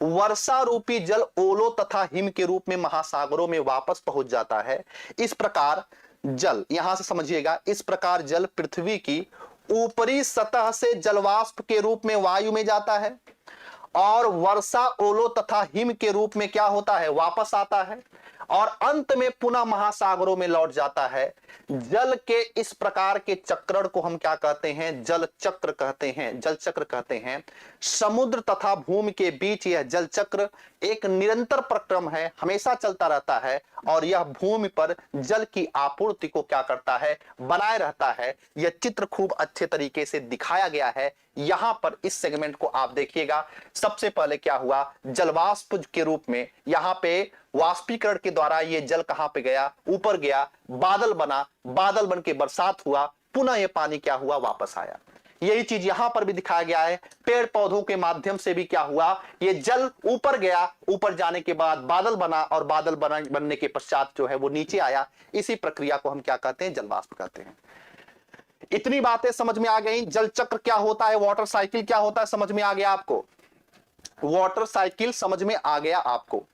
वर्षा रूपी जल ओलों तथा हिम के रूप में महासागरों में वापस पहुंच जाता है। इस प्रकार जल, यहां से समझिएगा, इस प्रकार जल पृथ्वी की ऊपरी सतह से जलवाष्प के रूप में वायु में जाता है, और वर्षा ओलों तथा हिम के रूप में क्या होता है? वापस आता है, और अंत में पुनः महासागरों में लौट जाता है। जल के इस प्रकार के चक्रण को हम क्या कहते हैं? जल चक्र कहते हैं, जल चक्र कहते हैं। समुद्र तथा भूमि के बीच यह जल चक्र एक निरंतर प्रक्रम है, हमेशा चलता रहता है, और यह भूमि पर जल की आपूर्ति को क्या करता है? बनाए रहता है। यह चित्र खूब अच्छे तरीके से दिखाया गया है। यहां पर इस सेगमेंट को आप देखिएगा। सबसे पहले क्या हुआ? जलवाष्प के रूप में यहां पे वाष्पीकरण के द्वारा ये जल कहां पे गया? ऊपर गया, बादल बना, बादल बन के बरसात हुआ, पुनः ये पानी क्या हुआ? वापस आया। यही चीज यहां पर भी दिखाया गया है। पेड़ पौधों के माध्यम से भी क्या हुआ? ये जल ऊपर गया, ऊपर जाने के बाद बादल बना, और बादल बनने के पश्चात जो है वो नीचे आया। इसी प्रक्रिया को हम क्या कहते हैं? जलवाष्प कहते हैं। इतनी बातें समझ में आ गई। जल चक्र क्या होता है, वाटर साइकिल क्या होता है, समझ में आ गया आपको? वाटर साइकिल समझ में आ गया आपको।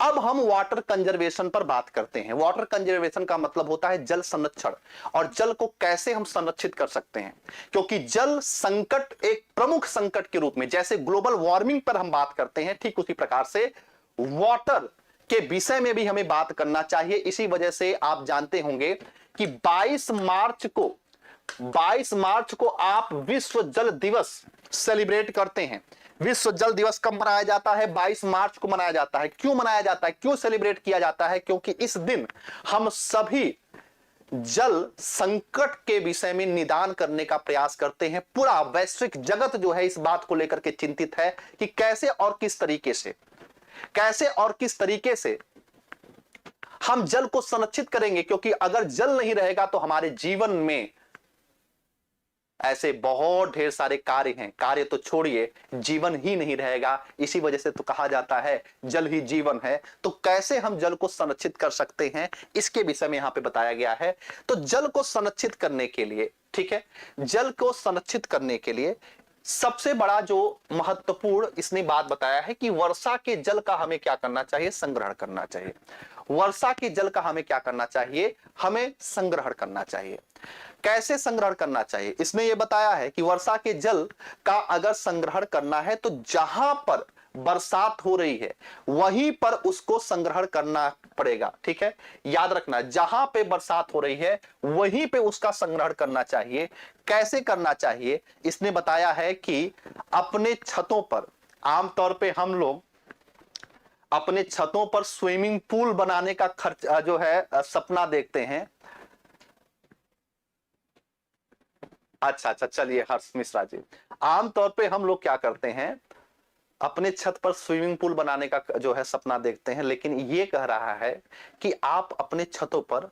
अब हम वाटर कंजर्वेशन पर बात करते हैं। वाटर कंजर्वेशन का मतलब होता है जल संरक्षण, और जल को कैसे हम संरक्षित कर सकते हैं। क्योंकि जल संकट एक प्रमुख संकट के रूप में, जैसे ग्लोबल वार्मिंग पर हम बात करते हैं, ठीक उसी प्रकार से वाटर के विषय में भी हमें बात करना चाहिए। इसी वजह से आप जानते होंगे कि 22 मार्च को आप विश्व जल दिवस सेलिब्रेट करते हैं। विश्व जल दिवस कब मनाया जाता है? 22 मार्च को मनाया जाता है। क्यों मनाया जाता है, क्यों सेलिब्रेट किया जाता है? क्योंकि इस दिन हम सभी जल संकट के विषय में निदान करने का प्रयास करते हैं। पूरा वैश्विक जगत जो है इस बात को लेकर के चिंतित है कि कैसे और किस तरीके से हम जल को संरक्षित करेंगे। क्योंकि अगर जल नहीं रहेगा तो हमारे जीवन में ऐसे बहुत ढेर सारे कार्य हैं, कार्य तो छोड़िए, जीवन ही नहीं रहेगा। इसी वजह से तो कहा जाता है जल ही जीवन है। तो कैसे हम जल को संरक्षित कर सकते हैं, इसके विषय में यहां पे बताया गया है। तो जल को संरक्षित करने के लिए, ठीक है, जल को संरक्षित करने के लिए सबसे बड़ा जो महत्वपूर्ण इसने बात बताया है कि वर्षा के जल का हमें क्या करना चाहिए? संग्रहण करना चाहिए। वर्षा के जल का हमें क्या करना चाहिए? हमें संग्रहण करना चाहिए। कैसे संग्रहण करना चाहिए? इसने यह बताया है कि वर्षा के जल का अगर संग्रहण करना है तो जहां पर बरसात हो रही है वहीं पर उसको संग्रहण करना पड़ेगा। ठीक है, याद रखना, जहां पे बरसात हो रही है वहीं पे उसका संग्रहण करना चाहिए। कैसे करना चाहिए? इसने बताया है कि अपने छतों पर, आमतौर पे हम लोग अपने छतों पर स्विमिंग पूल बनाने का खर्च जो है सपना देखते हैं। अच्छा, चलिए हर्ष मिश्रा जी, आमतौर पे हम लोग क्या करते हैं, अपने छत पर स्विमिंग पूल बनाने का जो है सपना देखते हैं। लेकिन ये कह रहा है कि आप अपने छतों पर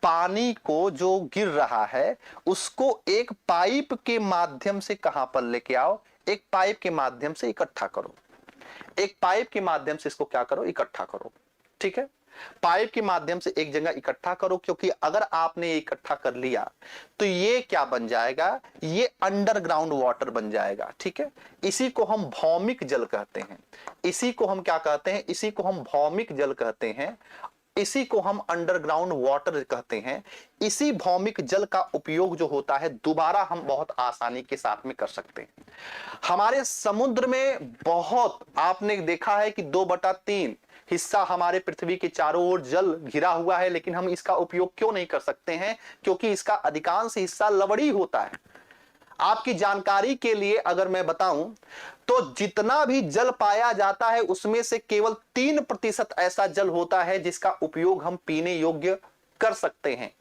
पानी को जो गिर रहा है उसको एक पाइप के माध्यम से कहां पर लेके आओ? एक पाइप के माध्यम से इकट्ठा करो। एक पाइप के माध्यम से इसको क्या करो? इकट्ठा करो। ठीक है, पाइप के माध्यम से एक जगह इकट्ठा करो। क्योंकि अगर आपने इकट्ठा कर लिया तो ये क्या बन जाएगा? ये अंडरग्राउंड वाटर बन जाएगा। ठीक है, इसी को हम भौमिक जल कहते हैं। इसी को हम क्या कहते हैं? इसी को हम भौमिक जल कहते हैं। इसी को हम अंडरग्राउंड वाटर कहते हैं। इसी भौमिक जल का उपयोग जो होता है दोबारा हम बहुत आसानी के साथ में कर सकते हैं। हमारे समुद्र में बहुत आपने देखा है कि 2/3 हिस्सा हमारे पृथ्वी के चारों ओर जल घिरा हुआ है, लेकिन हम इसका उपयोग क्यों नहीं कर सकते हैं? क्योंकि इसका अधिकांश हिस्सा लवणी होता है। आपकी जानकारी के लिए अगर मैं बताऊं तो जितना भी जल पाया जाता है उसमें से केवल 3% ऐसा जल होता है जिसका उपयोग हम पीने योग्य कर सकते हैं।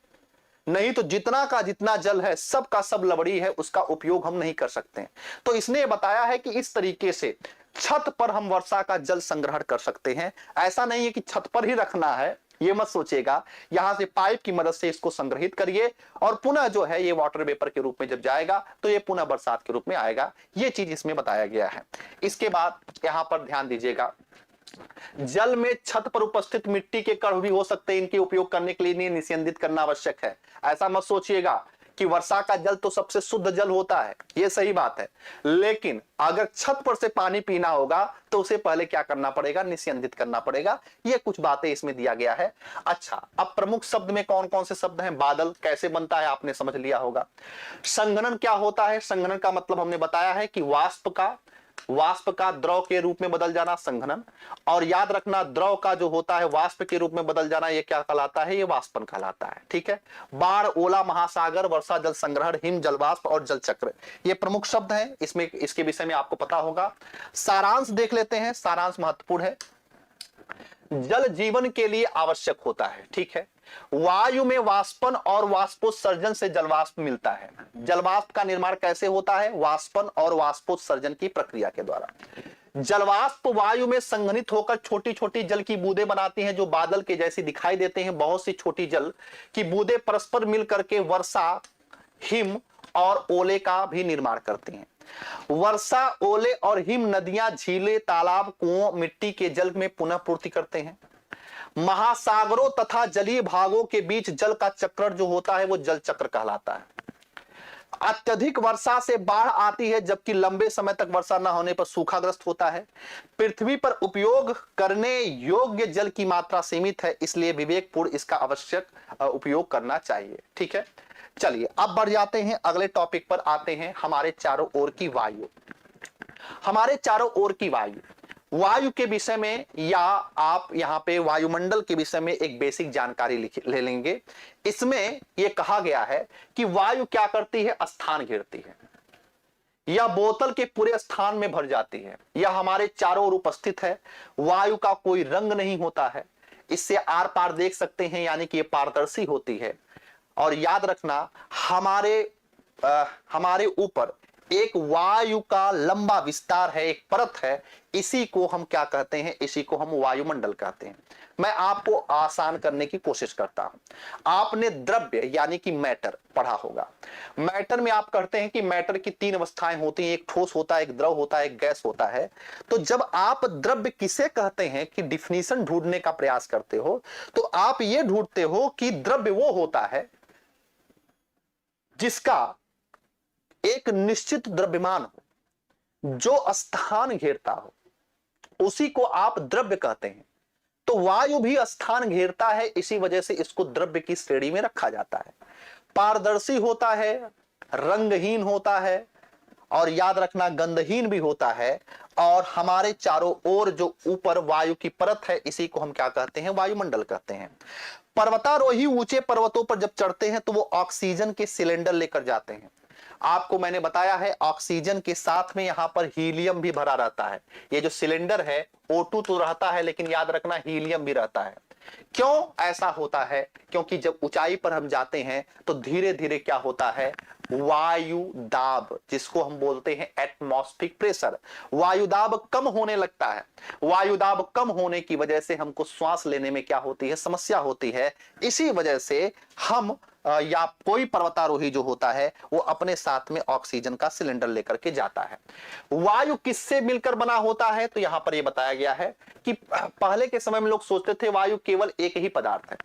नहीं तो जितना का जितना जल है सब का सब लवड़ी है, उसका उपयोग हम नहीं कर सकते हैं। तो इसने बताया है कि इस तरीके से छत पर हम वर्षा का जल संग्रहण कर सकते हैं। ऐसा नहीं है कि छत पर ही रखना है, ये मत सोचिएगा। यहां से पाइप की मदद से इसको संग्रहित करिए और पुनः जो है ये वाटर वेपर के रूप में जब जाएगा तो ये पुनः बरसात के रूप में आएगा। ये चीज इसमें बताया गया है। इसके बाद यहां पर ध्यान दीजिएगा, जल में छत पर उपस्थित मिट्टी के कण भी हो सकते हैं, इनके उपयोग करने के लिए निस्यंदित करना आवश्यक है। ऐसा मत सोचिएगा कि वर्षा का जल तो सबसे शुद्ध जल होता है, ये सही बात है, लेकिन अगर छत पर से पानी पीना होगा तो उसे पहले क्या करना पड़ेगा? निस्यंदित करना पड़ेगा। ये कुछ बातें इसमें दिया गया है। अच्छा, अब प्रमुख शब्द में कौन कौन से शब्द हैं? बादल कैसे बनता है आपने समझ लिया होगा। संघनन क्या होता है? संघनन का मतलब हमने बताया है कि वाष्प का द्रव के रूप में बदल जाना संघनन। और याद रखना, द्रव का जो होता है वाष्प के रूप में बदल जाना, ये क्या कहलाता है? ये वाष्पन कहलाता है। ठीक है। बाढ़, ओला, महासागर, वर्षा जल संग्रहण, हिम, जलवाष्प और जल चक्र, ये प्रमुख शब्द हैं। इसमें इसके विषय में आपको पता होगा। सारांश देख लेते हैं। सारांश महत्वपूर्ण है। जल जीवन के लिए आवश्यक होता है। ठीक है। वायु में वाष्पन और वाष्पोत्सर्जन से जलवाष्प मिलता है। जलवाष्प का निर्माण कैसे होता है? वाष्पन और वाष्पोत्सर्जन की प्रक्रिया के द्वारा। जलवाष्प वायु में संघनित होकर छोटी छोटी जल की बूंदें बनाती हैं जो बादल के जैसी दिखाई देते हैं। बहुत सी छोटी जल की बूंदें परस्पर मिलकर के वर्षा, हिम और ओले का भी निर्माण करती हैं। वर्षा, ओले और हिम नदियां, झीलें, तालाब, कुओं मिट्टी के जल में पुनः पूर्ति करते हैं। महासागरों तथा जलीय भागों के बीच जल का चक्रण जो होता है वो जल चक्र कहलाता है। अत्यधिक वर्षा से बाढ़ आती है, जबकि लंबे समय तक वर्षा न होने पर सूखाग्रस्त होता है। पृथ्वी पर उपयोग करने योग्य जल की मात्रा सीमित है, इसलिए विवेकपूर्ण इसका आवश्यक उपयोग करना चाहिए। ठीक है। चलिए अब बढ़ जाते हैं अगले टॉपिक पर। आते हैं हमारे चारों ओर की वायु। हमारे चारों ओर की वायु के विषय में, या आप यहां पे वायुमंडल के विषय में एक बेसिक जानकारी ले लेंगे। इसमें यह कहा गया है कि वायु क्या करती है? स्थान घेरती है। यह बोतल के पूरे स्थान में भर जाती है। यह हमारे चारों ओर उपस्थित है। वायु का कोई रंग नहीं होता है, इससे आर पार देख सकते हैं, यानी कि यह पारदर्शी होती है। और याद रखना, हमारे ऊपर एक वायु का लंबा विस्तार है, एक परत है। इसी को हम क्या कहते हैं? इसी को हम वायुमंडल कहते हैं। मैं आपको आसान करने की कोशिश करता हूं। आपने द्रव्य यानी कि मैटर पढ़ा होगा। मैटर में आप कहते हैं कि मैटर की 3 अवस्थाएं होती हैं, एक ठोस होता है, एक द्रव होता है, एक गैस होता है। तो जब आप द्रव्य किसे कहते हैं कि डिफिनीशन ढूंढने का प्रयास करते हो, तो आप ये ढूंढते हो कि द्रव्य वो होता है जिसका एक निश्चित द्रव्यमान हो, जो स्थान घेरता हो, उसी को आप द्रव्य कहते हैं। तो वायु भी स्थान घेरता है, इसी वजह से इसको द्रव्य की श्रेणी में रखा जाता है। पारदर्शी होता है, रंगहीन होता है, और याद रखना गंधहीन भी होता है। और हमारे चारों ओर जो ऊपर वायु की परत है, इसी को हम क्या कहते हैं? वायुमंडल कहते हैं। पर्वतारोही ऊंचे पर्वतों पर जब चढ़ते हैं तो वो ऑक्सीजन के सिलेंडर लेकर जाते हैं। आपको मैंने बताया है ऑक्सीजन के साथ में यहां पर हीलियम भी भरा रहता है। ये जो सिलेंडर है O2 तो रहता है, लेकिन याद रखना हीलियम भी रहता है। क्यों ऐसा होता है? क्योंकि जब ऊंचाई पर हम जाते हैं तो धीरे धीरे क्या होता है? वायु दाब, जिसको हम बोलते हैं एटमॉस्फेरिक प्रेशर, वायु दाब कम होने लगता है। वायु दाब कम होने की वजह से हमको श्वास लेने में क्या होती है? समस्या होती है। इसी वजह से हम या कोई पर्वतारोही जो होता है वो अपने साथ में ऑक्सीजन का सिलेंडर लेकर के जाता है। वायु किससे मिलकर बना होता है? तो यहां पर ये बताया गया है कि पहले के समय में लोग सोचते थे वायु केवल एक ही पदार्थ है,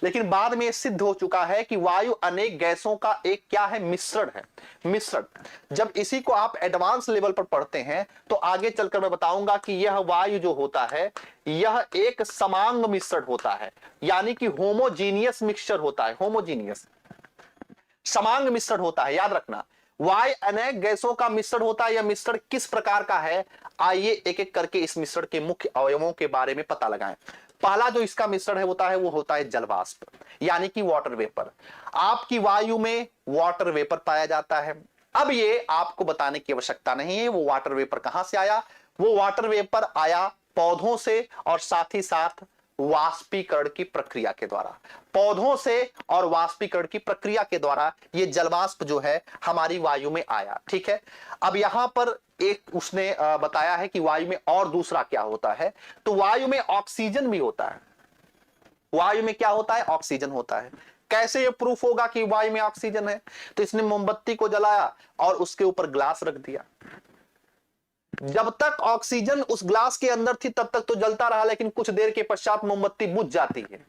लेकिन बाद में सिद्ध हो चुका है कि वायु अनेक गैसों का एक क्या है? मिश्रण है। मिश्रण। जब इसी को आप एडवांस लेवल पर पढ़ते हैं तो आगे चलकर मैं बताऊंगा कि यह वायु जो होता है यह एक समांग मिश्रण होता है, यानी कि होमोजीनियस मिक्सचर होता है। होमोजीनियस समांग मिश्रण होता है। याद रखना, वायु अनेक गैसों का मिश्रण होता है। यह मिश्रण किस प्रकार का है, आइए एक एक करके इस मिश्रण के मुख्य अवयवों के बारे में पता लगाएं। पहला जो इसका मिश्रण है होता है वो होता है जल वाष्प, यानी कि वाटर वेपर। आपकी वायु में वाटर वेपर पाया जाता है। अब ये आपको बताने की आवश्यकता नहीं है वो वाटर वेपर कहां से आया। वो वाटर वेपर आया पौधों से और साथ ही साथ वाष्पीकरण की प्रक्रिया के द्वारा। पौधों से और वाष्पीकरण की प्रक्रिया के द्वारा ये जलवाष्प जो है हमारी वायु में आया। ठीक है, अब यहां पर एक उसने बताया है कि वायु में और दूसरा क्या होता है, तो वायु में ऑक्सीजन भी होता है। वायु में क्या होता है, ऑक्सीजन होता है। कैसे ये प्रूफ होगा कि वायु में ऑक्सीजन है, तो इसने मोमबत्ती को जलाया और उसके ऊपर ग्लास रख दिया। जब तक ऑक्सीजन उस ग्लास के अंदर थी तब तक तो जलता रहा, लेकिन कुछ देर के पश्चात मोमबत्ती बुझ जाती है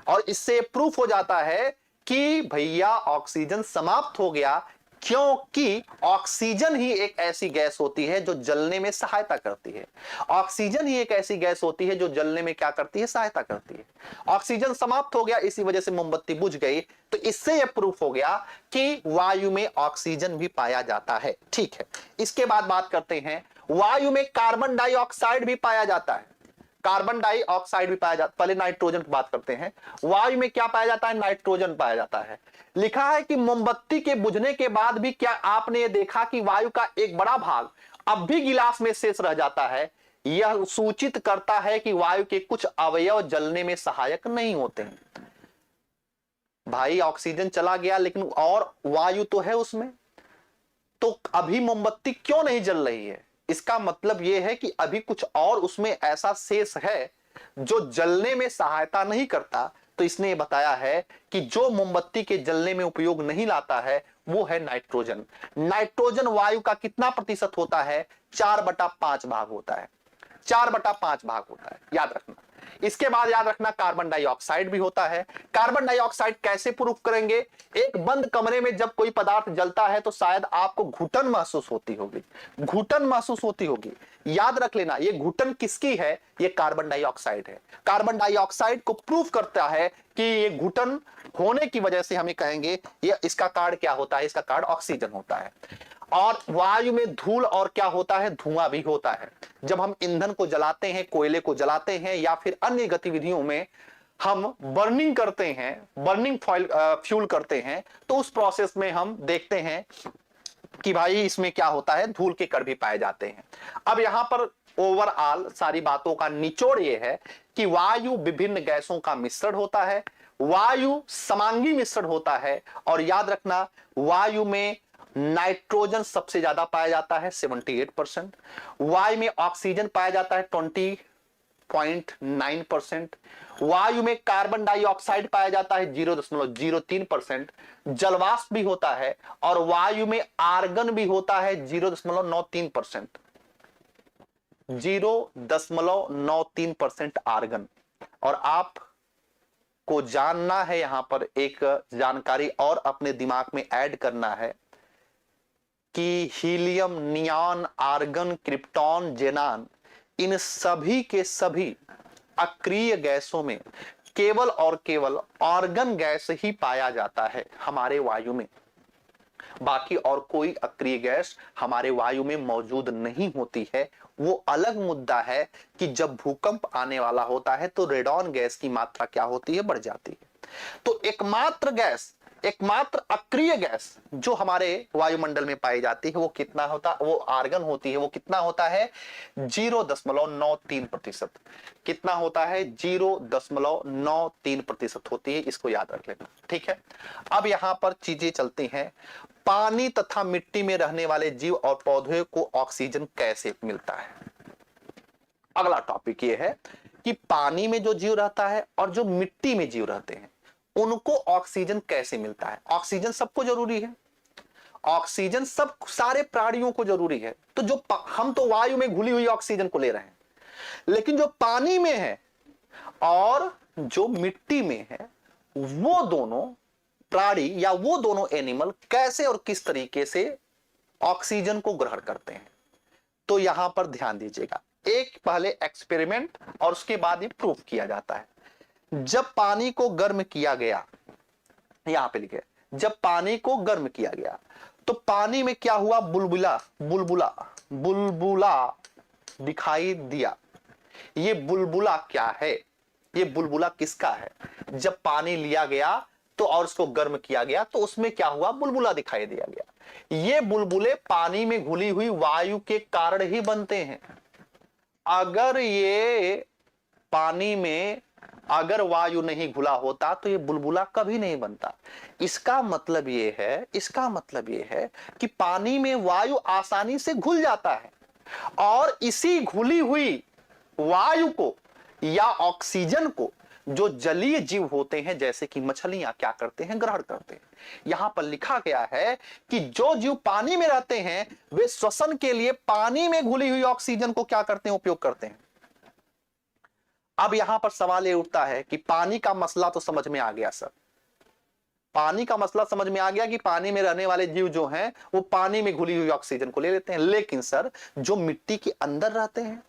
और इससे प्रूफ हो जाता है कि भैया ऑक्सीजन समाप्त हो गया, क्योंकि ऑक्सीजन ही एक ऐसी गैस होती है जो जलने में सहायता करती है। ऑक्सीजन ही एक ऐसी गैस होती है जो जलने में क्या करती है, सहायता करती है। ऑक्सीजन समाप्त हो गया, इसी वजह से मोमबत्ती बुझ गई। तो इससे यह प्रूफ हो गया कि वायु में ऑक्सीजन भी पाया जाता है। ठीक है, इसके बाद बात करते हैं वायु में कार्बन डाइऑक्साइड भी पाया जाता है। कार्बन डाइऑक्साइड भी पाया जाता है। पहले नाइट्रोजन की बात करते हैं। वायु में क्या पाया जाता है, नाइट्रोजन पाया जाता है। लिखा है कि मोमबत्ती के बुझने के बाद भी क्या आपने ये देखा कि वायु का एक बड़ा भाग अब भी गिलास में शेष रह जाता है। यह सूचित करता है कि वायु के कुछ अवयव जलने में सहायक नहीं होते हैं। भाई ऑक्सीजन चला गया लेकिन और वायु तो है उसमें, तो अभी मोमबत्ती क्यों नहीं जल रही है? इसका मतलब यह है कि अभी कुछ और उसमें ऐसा शेष है जो जलने में सहायता नहीं करता। तो इसने बताया है कि जो मोमबत्ती के जलने में उपयोग नहीं लाता है वो है नाइट्रोजन। नाइट्रोजन वायु का कितना प्रतिशत होता है, 4/5 भाग होता है। 4/5 भाग होता है, याद रखना। इसके बाद याद रखना कार्बन डाइऑक्साइड भी होता है। कार्बन डाइऑक्साइड कैसे प्रूफ करेंगे, एक बंद कमरे में जब कोई पदार्थ जलता है तो शायद आपको घुटन महसूस होती होगी, घुटन महसूस होती होगी। याद रख लेना ये घुटन किसकी है, ये कार्बन डाइऑक्साइड है। कार्बन डाइऑक्साइड को प्रूफ करता है कि ये घुटन होने की वजह से हमें कहेंगे ये इसका कार्ड क्या होता है, इसका कार्ड ऑक्सीजन होता है। और वायु में धूल और क्या होता है, धुआं भी होता है। जब हम ईंधन को जलाते हैं, कोयले को जलाते हैं या फिर अन्य गतिविधियों में हम बर्निंग करते हैं, बर्निंग फ्यूल करते हैं, तो उस प्रोसेस में हम देखते हैं कि भाई इसमें क्या होता है, धूल के कण भी पाए जाते हैं। अब यहां पर ओवरऑल सारी बातों का निचोड़ यह है कि वायु विभिन्न गैसों का मिश्रण होता है, वायु समांगी मिश्रण होता है। और याद रखना वायु में नाइट्रोजन सबसे ज्यादा पाया जाता है 78%, वायु में ऑक्सीजन पाया जाता है 20.9%, वायु में कार्बन डाइऑक्साइड पाया जाता है 0.03%, जलवाष्प भी होता है और वायु में आर्गन भी होता है 0.93%, 0.93% आर्गन। और आप को जानना है, यहां पर एक जानकारी और अपने दिमाग में ऐड करना है कि हीलियम, नियॉन, आर्गन, क्रिप्टॉन, जेनान, इन सभी के सभी अक्रिय गैसों में केवल और केवल आर्गन गैस ही पाया जाता है हमारे वायु में। बाकी और कोई अक्रिय गैस हमारे वायु में मौजूद नहीं होती है। वो अलग मुद्दा है कि जब भूकंप आने वाला होता है तो रेडॉन गैस की मात्रा क्या होती है, बढ़ जाती है। तो एकमात्र अक्रिय गैस जो हमारे वायुमंडल में पाई जाती है वो कितना होता, वो आर्गन होती है। वो कितना होता है, 0.93%। कितना होता है, 0.93% होती है। इसको याद रख लेना, ठीक है। अब यहां पर चीजें चलती हैं, पानी तथा मिट्टी में रहने वाले जीव और पौधे को ऑक्सीजन कैसे मिलता है। अगला टॉपिक ये है कि पानी में जो जीव रहता है और जो मिट्टी में जीव रहते हैं उनको ऑक्सीजन कैसे मिलता है। ऑक्सीजन सबको जरूरी है, ऑक्सीजन सब सारे प्राणियों को जरूरी है। तो जो हम तो वायु में घुली हुई ऑक्सीजन को ले रहे हैं, लेकिन जो पानी में है और जो मिट्टी में है वो दोनों प्राणी या वो दोनों एनिमल कैसे और किस तरीके से ऑक्सीजन को ग्रहण करते हैं। तो यहां पर ध्यान दीजिएगा, एक पहले एक्सपेरिमेंट और उसके बाद ये प्रूफ किया जाता है। जब पानी को गर्म किया गया, यहां पे लिखे, जब पानी को गर्म किया गया तो पानी में क्या हुआ, बुलबुला बुलबुला बुलबुला दिखाई दिया। ये बुलबुला क्या है, ये बुलबुला किसका है? जब पानी लिया गया तो और उसको गर्म किया गया तो उसमें क्या हुआ, बुलबुला दिखाई दिया गया। ये बुलबुले पानी में घुली हुई वायु के कारण ही बनते हैं। अगर ये पानी में अगर वायु नहीं घुला होता तो ये बुलबुला कभी नहीं बनता। इसका मतलब ये है कि पानी में वायु आसानी से घुल जाता है और इसी घुली हुई वायु को या ऑक्सीजन को जो जलीय जीव होते हैं जैसे कि मछलियां क्या करते हैं, ग्रहण करते हैं। यहां पर लिखा गया है कि जो जीव पानी में रहते हैं वे श्वसन के लिए पानी में घुली हुई ऑक्सीजन को क्या करते हैं, उपयोग करते हैं। अब यहां पर सवाल ये उठता है कि पानी का मसला तो समझ में आ गया सर, पानी का मसला समझ में आ गया कि पानी में रहने वाले जीव जो हैं वो पानी में घुली हुई ऑक्सीजन को ले लेते हैं, लेकिन सर जो मिट्टी के अंदर रहते हैं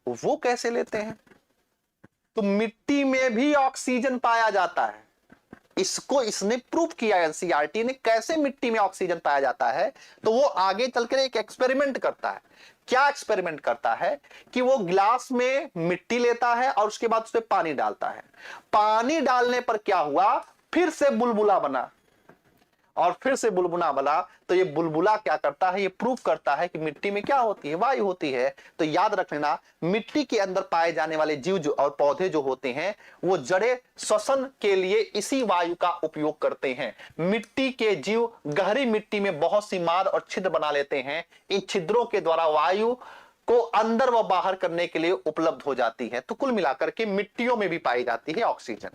वो कैसे लेते हैं? तो मिट्टी में भी ऑक्सीजन पाया जाता है। इसको इसने प्रूव किया, एनसीईआरटी ने, कैसे मिट्टी में ऑक्सीजन पाया जाता है। तो वो आगे चलकर एक एक्सपेरिमेंट करता है। क्या एक्सपेरिमेंट करता है कि वो गिलास में मिट्टी लेता है और उसके बाद उसमें पानी डालता है। पानी डालने पर क्या हुआ, फिर से बुलबुला बना और फिर से बुलबुला बना। तो ये बुलबुला क्या करता है, ये प्रूव करता है कि मिट्टी में क्या होती है, वायु होती है। तो याद रख लेना, मिट्टी के अंदर पाए जाने वाले जीव जो और पौधे जो होते हैं वो जड़े श्वसन के लिए इसी वायु का उपयोग करते हैं। मिट्टी के जीव गहरी मिट्टी में बहुत सी माद और छिद्र बना लेते हैं। इन छिद्रों के द्वारा वायु को अंदर व बाहर करने के लिए उपलब्ध हो जाती है। तो कुल मिलाकर के मिट्टियों में भी पाई जाती है ऑक्सीजन।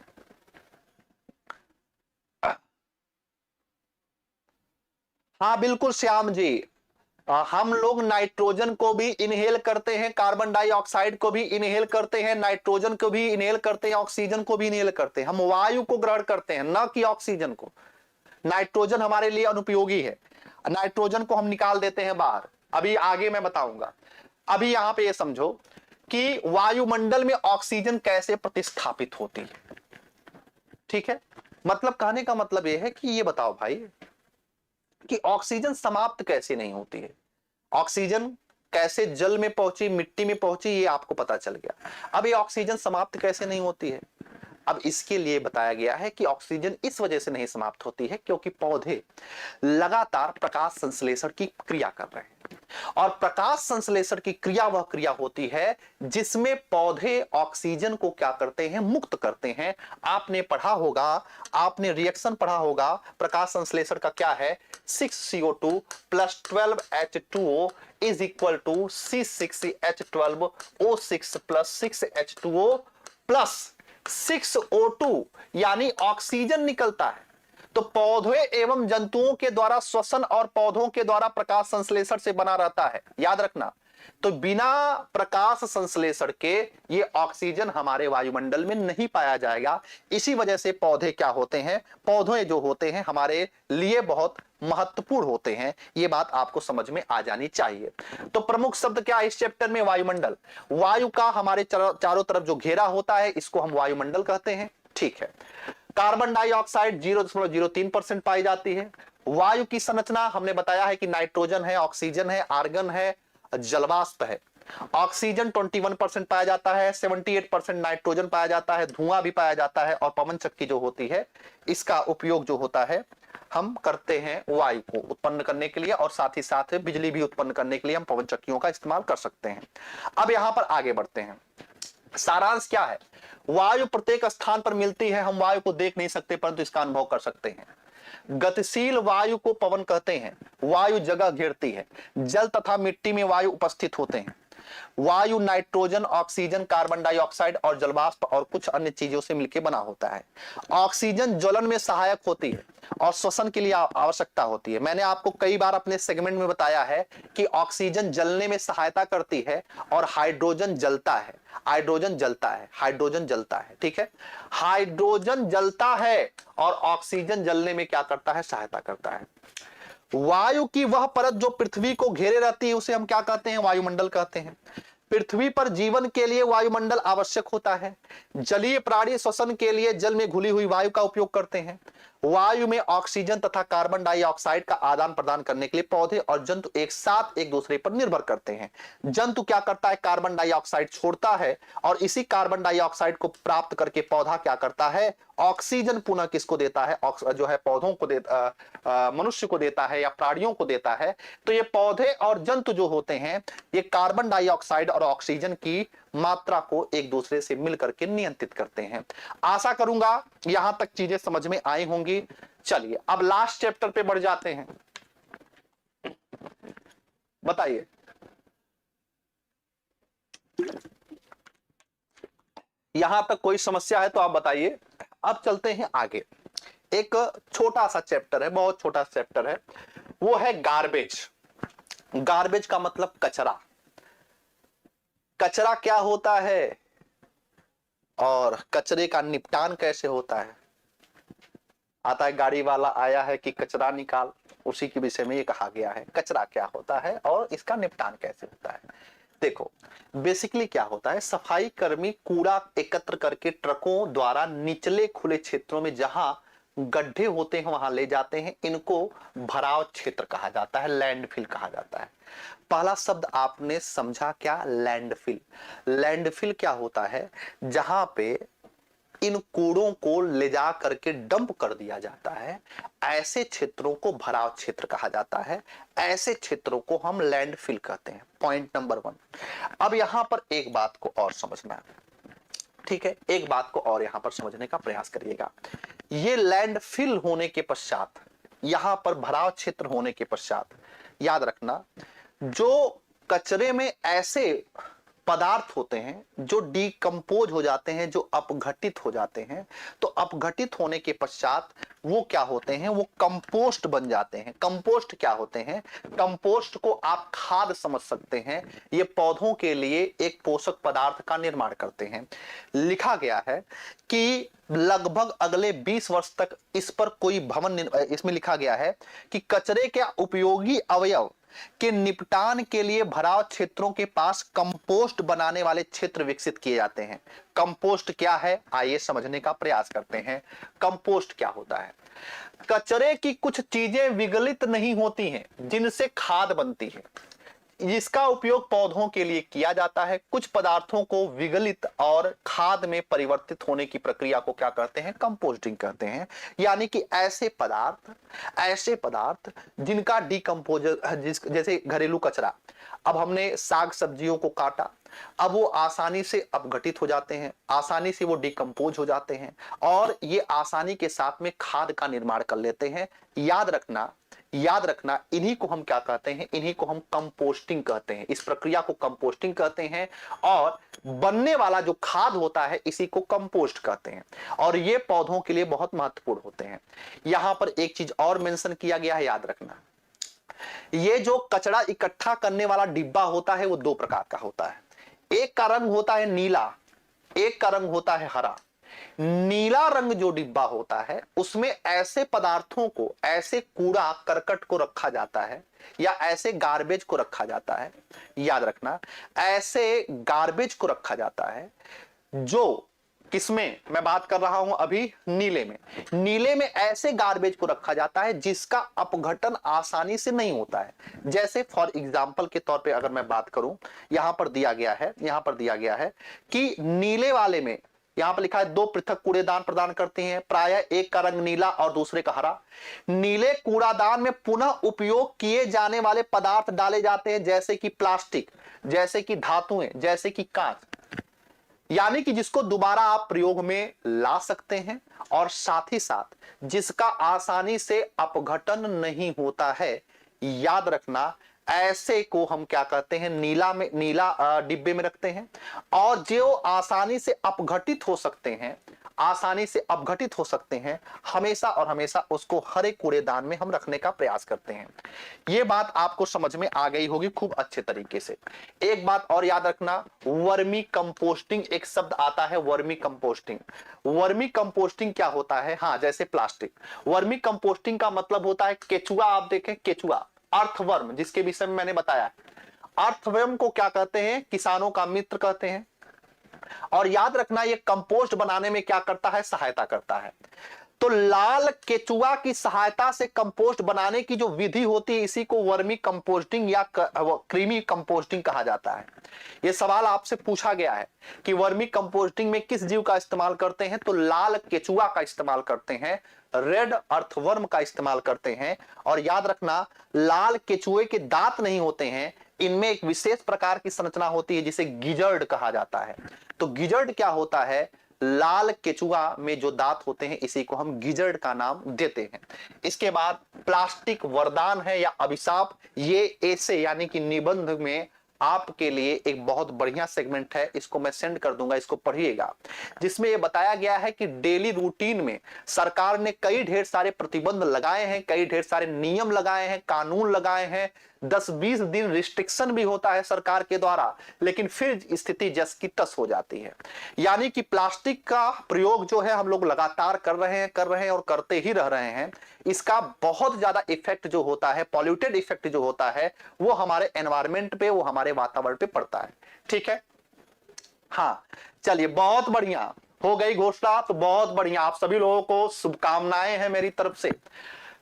हाँ बिल्कुल श्याम जी, हम लोग नाइट्रोजन को भी इनहेल करते हैं, कार्बन डाइऑक्साइड को भी इनहेल करते हैं, नाइट्रोजन को भी इनहेल करते हैं, ऑक्सीजन को भी इनहेल करते हैं। हम वायु को ग्रहण करते हैं, न कि ऑक्सीजन को। नाइट्रोजन हमारे लिए अनुपयोगी है, नाइट्रोजन को हम निकाल देते हैं बाहर। अभी आगे मैं बताऊंगा। अभी यहां पे ये समझो कि वायुमंडल में ऑक्सीजन कैसे प्रतिस्थापित होती है। ठीक है, मतलब कहने का मतलब यह है कि ये बताओ भाई कि ऑक्सीजन समाप्त कैसे नहीं होती है। ऑक्सीजन कैसे जल में पहुंची, मिट्टी में पहुंची, ये आपको पता चल गया। अब ये ऑक्सीजन समाप्त कैसे नहीं होती है, अब इसके लिए बताया गया है कि ऑक्सीजन इस वजह से नहीं समाप्त होती है क्योंकि पौधे लगातार प्रकाश संश्लेषण की क्रिया कर रहे हैं। और प्रकाश संश्लेषण की क्रिया वह क्रिया होती है जिसमें पौधे ऑक्सीजन को क्या करते हैं, मुक्त करते हैं। आपने पढ़ा होगा, आपने रिएक्शन पढ़ा होगा, प्रकाश संश्लेषण का क्या है, 6CO2 plus 12H2O is equal to C6H12O6 plus 6H2O plus 6O2 यानी ऑक्सीजन निकलता है। तो पौधे एवं जंतुओं के द्वारा श्वसन और पौधों के द्वारा प्रकाश संश्लेषण से बना रहता है, याद रखना। तो बिना प्रकाश संश्लेषण के ये ऑक्सीजन हमारे वायुमंडल में नहीं पाया जाएगा। इसी वजह से पौधे क्या होते हैं, पौधे जो होते हैं हमारे लिए बहुत महत्वपूर्ण होते हैं। ये बात आपको समझ में आ जानी चाहिए। तो प्रमुख शब्द क्या है इस चैप्टर में, वायुमंडल। वायु का हमारे चारों तरफ जो घेरा होता है इसको हम वायुमंडल कहते हैं। ठीक है, कार्बन डाइऑक्साइड 0.03% पाई जाती है। वायु की संरचना हमने बताया है कि नाइट्रोजन है, ऑक्सीजन है, आर्गन है, जलवाष्प है। ऑक्सीजन 21% पाया जाता है, 78% नाइट्रोजन पाया जाता है, धुआं भी पाया जाता है। और पवन चक्की जो होती है इसका उपयोग जो होता है हम करते हैं वायु को उत्पन्न करने के लिए, और साथ ही साथ बिजली भी उत्पन्न करने के लिए हम पवन चक्कियों का इस्तेमाल कर सकते हैं। अब यहां पर आगे बढ़ते हैं। सारांश क्या है, वायु प्रत्येक स्थान पर मिलती है। हम वायु को देख नहीं सकते परंतु इसका अनुभव कर सकते हैं। गतिशील वायु को पवन कहते हैं। वायु जगह घेरती है। जल तथा मिट्टी में वायु उपस्थित होते हैं। वायु नाइट्रोजन, ऑक्सीजन, कार्बन डाइऑक्साइड और जलवाष्प और कुछ अन्य चीजों से मिलकर बना होता है। ऑक्सीजन ज्वलन में सहायक होती है और श्वसन के लिए आवश्यकता होती है। मैंने आपको कई बार अपने सेगमेंट में बताया है कि ऑक्सीजन जलने में सहायता करती है और हाइड्रोजन जलता है। हाइड्रोजन जलता है, हाइड्रोजन जलता है। ठीक है, हाइड्रोजन जलता है और ऑक्सीजन जलने में क्या करता है, सहायता करता है। वायु की वह परत जो पृथ्वी को घेरे रहती है उसे हम क्या कहते हैं, वायुमंडल कहते हैं। पृथ्वी पर जीवन के लिए वायुमंडल आवश्यक होता है। जलीय प्राणी श्वसन के लिए जल में घुली हुई वायु का उपयोग करते हैं। वायु में ऑक्सीजन तथा कार्बन डाइऑक्साइड का आदान प्रदान करने के लिए पौधे और जंतु एक साथ एक दूसरे पर निर्भर करते हैं। जंतु क्या करता है, कार्बन डाइऑक्साइड छोड़ता है और इसी कार्बन डाइऑक्साइड को प्राप्त करके पौधा क्या करता है, ऑक्सीजन पुनः किसको देता है, जो है पौधों को देता, मनुष्य को देता है या प्राणियों को देता है। तो ये पौधे और जंतु जो होते हैं ये कार्बन डाइऑक्साइड और ऑक्सीजन की मात्रा को एक दूसरे से मिलकर के नियंत्रित करते हैं। आशा करूंगा यहां तक चीजें समझ में आई होंगी। चलिए अब लास्ट चैप्टर पे बढ़ जाते हैं। बताइए यहां तक कोई समस्या है तो आप बताइए। अब चलते हैं आगे। एक छोटा सा चैप्टर है, बहुत छोटा सा चैप्टर है, वो है गार्बेज। गार्बेज का मतलब कचरा। कचरा क्या होता है और कचरे का निपटान कैसे होता है। आता है गाड़ी वाला आया है कि कचरा निकाल, उसी के विषय में ये कहा गया है कचरा क्या होता है और इसका निपटान कैसे होता है। देखो बेसिकली क्या होता है, सफाई कर्मी कूड़ा एकत्र करके ट्रकों द्वारा निचले खुले क्षेत्रों में जहां गड्ढे होते हैं वहां ले जाते हैं। इनको भराव क्षेत्र कहा जाता है, लैंडफिल कहा जाता है। पहला शब्द आपने समझा क्या, लैंडफिल। लैंडफिल क्या होता है, जहां पे इन कूड़ों को ले जा करके डंप कर दिया जाता है, ऐसे क्षेत्रों को भराव क्षेत्र कहा जाता है। ऐसे क्षेत्रों को हम लैंडफिल कहते हैं। Point number 1। अब यहां पर एक बात को और समझना है, ठीक है, एक बात को और यहां पर समझने का प्रयास करिएगा। ये लैंडफिल होने के पश्चात, यहां पर भराव क्षेत्र होने के पश्चात याद रखना, जो कचरे में ऐसे पदार्थ होते हैं जो डिकम्पोज हो जाते हैं, जो अपघटित हो जाते हैं, तो अपघटित होने के पश्चात वो क्या होते हैं, वो कंपोस्ट बन जाते हैं। कंपोस्ट क्या होते हैं, कंपोस्ट को आप खाद समझ सकते हैं। ये पौधों के लिए एक पोषक पदार्थ का निर्माण करते हैं। लिखा गया है कि लगभग अगले 20 वर्ष तक इस पर कोई भवन, इसमें लिखा गया है कि कचरे के उपयोगी अवयव के निपटान के लिए भराव क्षेत्रों के पास कंपोस्ट बनाने वाले क्षेत्र विकसित किए जाते हैं। कंपोस्ट क्या है, आइए समझने का प्रयास करते हैं। कंपोस्ट क्या होता है, कचरे की कुछ चीजें विगलित नहीं होती हैं जिनसे खाद बनती है, इसका उपयोग पौधों के लिए किया जाता है। कुछ पदार्थों को विगलित और खाद में परिवर्तित होने की प्रक्रिया को क्या कहते हैं, कंपोस्टिंग कहते हैं। यानी कि ऐसे पदार्थ जिनका डिकम्पोजर, जैसे घरेलू कचरा, अब हमने साग सब्जियों को काटा, अब वो आसानी से अपघटित हो जाते हैं, आसानी से वो डिकम्पोज हो जाते हैं और ये आसानी के साथ में खाद का निर्माण कर लेते हैं। याद रखना इन्हीं को हम क्या कहते हैं, इन्हीं को हम कंपोस्टिंग कहते हैं। इस प्रक्रिया को कंपोस्टिंग कहते हैं और बनने वाला जो खाद होता है इसी को कंपोस्ट कहते हैं और ये पौधों के लिए बहुत महत्वपूर्ण होते हैं। यहां पर एक चीज और मेंशन किया गया है, याद रखना, ये जो कचरा इकट्ठा करने वाला डिब्बा होता है वो 2 प्रकार का होता है। एक का रंग होता है नीला, एक का रंग होता है हरा। नीला रंग जो डिब्बा होता है उसमें ऐसे पदार्थों को, ऐसे कूड़ा करकट को रखा जाता है या ऐसे गार्बेज को रखा जाता है। याद रखना, ऐसे गार्बेज को रखा जाता है जो, किसमें मैं बात कर रहा हूं अभी, नीले में ऐसे गार्बेज को रखा जाता है जिसका अपघटन आसानी से नहीं होता है। जैसे फॉर एग्जांपल के तौर पे अगर मैं बात करूं, यहां पर दिया गया है कि नीले वाले में, यहां पर लिखा है 2 पृथक कूड़ेदान प्रदान करते हैं, प्रायः एक का रंग नीला और दूसरे का हरा। नीले कूड़ादान में पुनः उपयोग किए जाने वाले पदार्थ डाले जाते हैं, जैसे कि प्लास्टिक, जैसे कि धातुएं, जैसे कि कांच, यानी कि जिसको दोबारा आप प्रयोग में ला सकते हैं और साथ ही साथ जिसका आसानी से अपघटन नहीं होता है। याद रखना, ऐसे को हम क्या कहते हैं, नीला डिब्बे में रखते हैं और जो आसानी से अपघटित हो सकते हैं, हमेशा और हमेशा उसको हरे कूड़ेदान में हम रखने का प्रयास करते हैं। यह बात आपको समझ में आ गई होगी खूब अच्छे तरीके से। एक बात और याद रखना, वर्मी कंपोस्टिंग एक शब्द आता है, वर्मी कंपोस्टिंग क्या होता है, हाँ जैसे प्लास्टिक। वर्मी कंपोस्टिंग का मतलब होता है केचुआ, आप देखें केचुआ, अर्थवर्म, जिसके विषय में मैंने बताया। अर्थवर्म को क्या कहते हैं, किसानों का मित्र कहते हैं। और याद रखना, यह कंपोस्ट बनाने में क्या करता है, सहायता करता है। तो लाल केचुआ की सहायता से कंपोस्ट बनाने की जो विधि होती है इसी को वर्मी कंपोस्टिंग या क्रीमी कंपोस्टिंग कहा जाता है। यह सवाल आपसे पूछा गया है कि वर्मी कंपोस्टिंग में किस जीव का इस्तेमाल करते हैं, तो लाल केचुआ का इस्तेमाल करते हैं, रेड अर्थवर्म का इस्तेमाल करते हैं। और याद रखना, लाल केचुए के दांत नहीं होते हैं, इनमें एक विशेष प्रकार की संरचना होती है जिसे गिजर्ड कहा जाता है। तो गिजर्ड क्या होता है, लाल केचुआ में जो दांत होते हैं इसी को हम गिजर्ड का नाम देते हैं। इसके बाद प्लास्टिक वरदान है या अभिशाप, ये ऐसे यानी कि निबंध में आपके लिए एक बहुत बढ़िया सेगमेंट है, इसको मैं सेंड कर दूंगा, इसको पढ़िएगा, जिसमें यह बताया गया है कि डेली रूटीन में सरकार ने कई ढेर सारे प्रतिबंध लगाए हैं, कई ढेर सारे नियम लगाए हैं, कानून लगाए हैं, 10-20 दिन रिस्ट्रिक्शन भी होता है सरकार के द्वारा, लेकिन फिर स्थिति जस की तस हो जाती है। यानी कि प्लास्टिक का प्रयोग जो है हम लोग लगातार कर रहे हैं और करते ही रह रहे हैं। इसका बहुत ज्यादा इफेक्ट जो होता है, पॉल्यूटेड इफेक्ट जो होता है, वो हमारे एनवायरमेंट पे, वो हमारे वातावरण पे पड़ता है। ठीक है, हाँ चलिए, बहुत बढ़िया हो गई घोषणा, तो बहुत बढ़िया, आप सभी लोगों को शुभकामनाएं हैं मेरी तरफ से।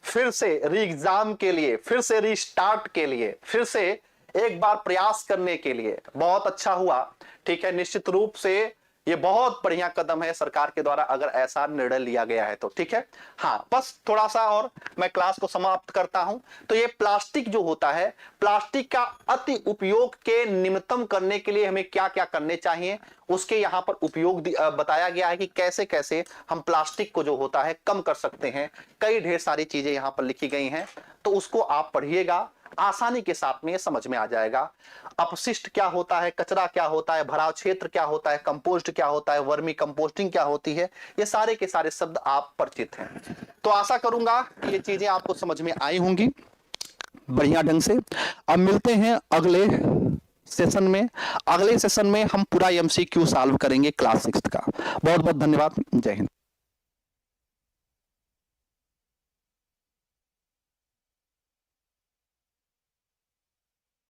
फिर से री एग्जाम के लिए, फिर से रीस्टार्ट के लिए, फिर से एक बार प्रयास करने के लिए बहुत अच्छा हुआ। ठीक है, निश्चित रूप से ये बहुत बढ़िया कदम है सरकार के द्वारा अगर ऐसा निर्णय लिया गया है तो। ठीक है, हाँ बस थोड़ा सा और मैं क्लास को समाप्त करता हूं। तो ये प्लास्टिक जो होता है, प्लास्टिक का अति उपयोग के निमित्तम करने के लिए हमें क्या क्या करने चाहिए, उसके यहाँ पर उपयोग बताया गया है कि कैसे कैसे हम प्लास्टिक को जो होता है कम कर सकते हैं। कई ढेर सारी चीजें यहाँ पर लिखी गई हैं, तो उसको आप पढ़िएगा, आसानी के साथ में ये समझ में आ जाएगा। अपशिष्ट क्या होता है, कचरा क्या होता है, भराव क्षेत्र क्या होता है, कंपोस्ट क्या होता है, वर्मी कंपोस्टिंग क्या होती है, ये सारे के सारे शब्द आप परिचित हैं। तो आशा करूंगा कि ये चीजें आपको समझ में आई होंगी बढ़िया ढंग से। अब मिलते हैं अगले सेशन में। अगले सेशन में हम पूरा एमसीक्यू सॉल्व करेंगे क्लास 6 का। बहुत बहुत धन्यवाद, जय हिंद।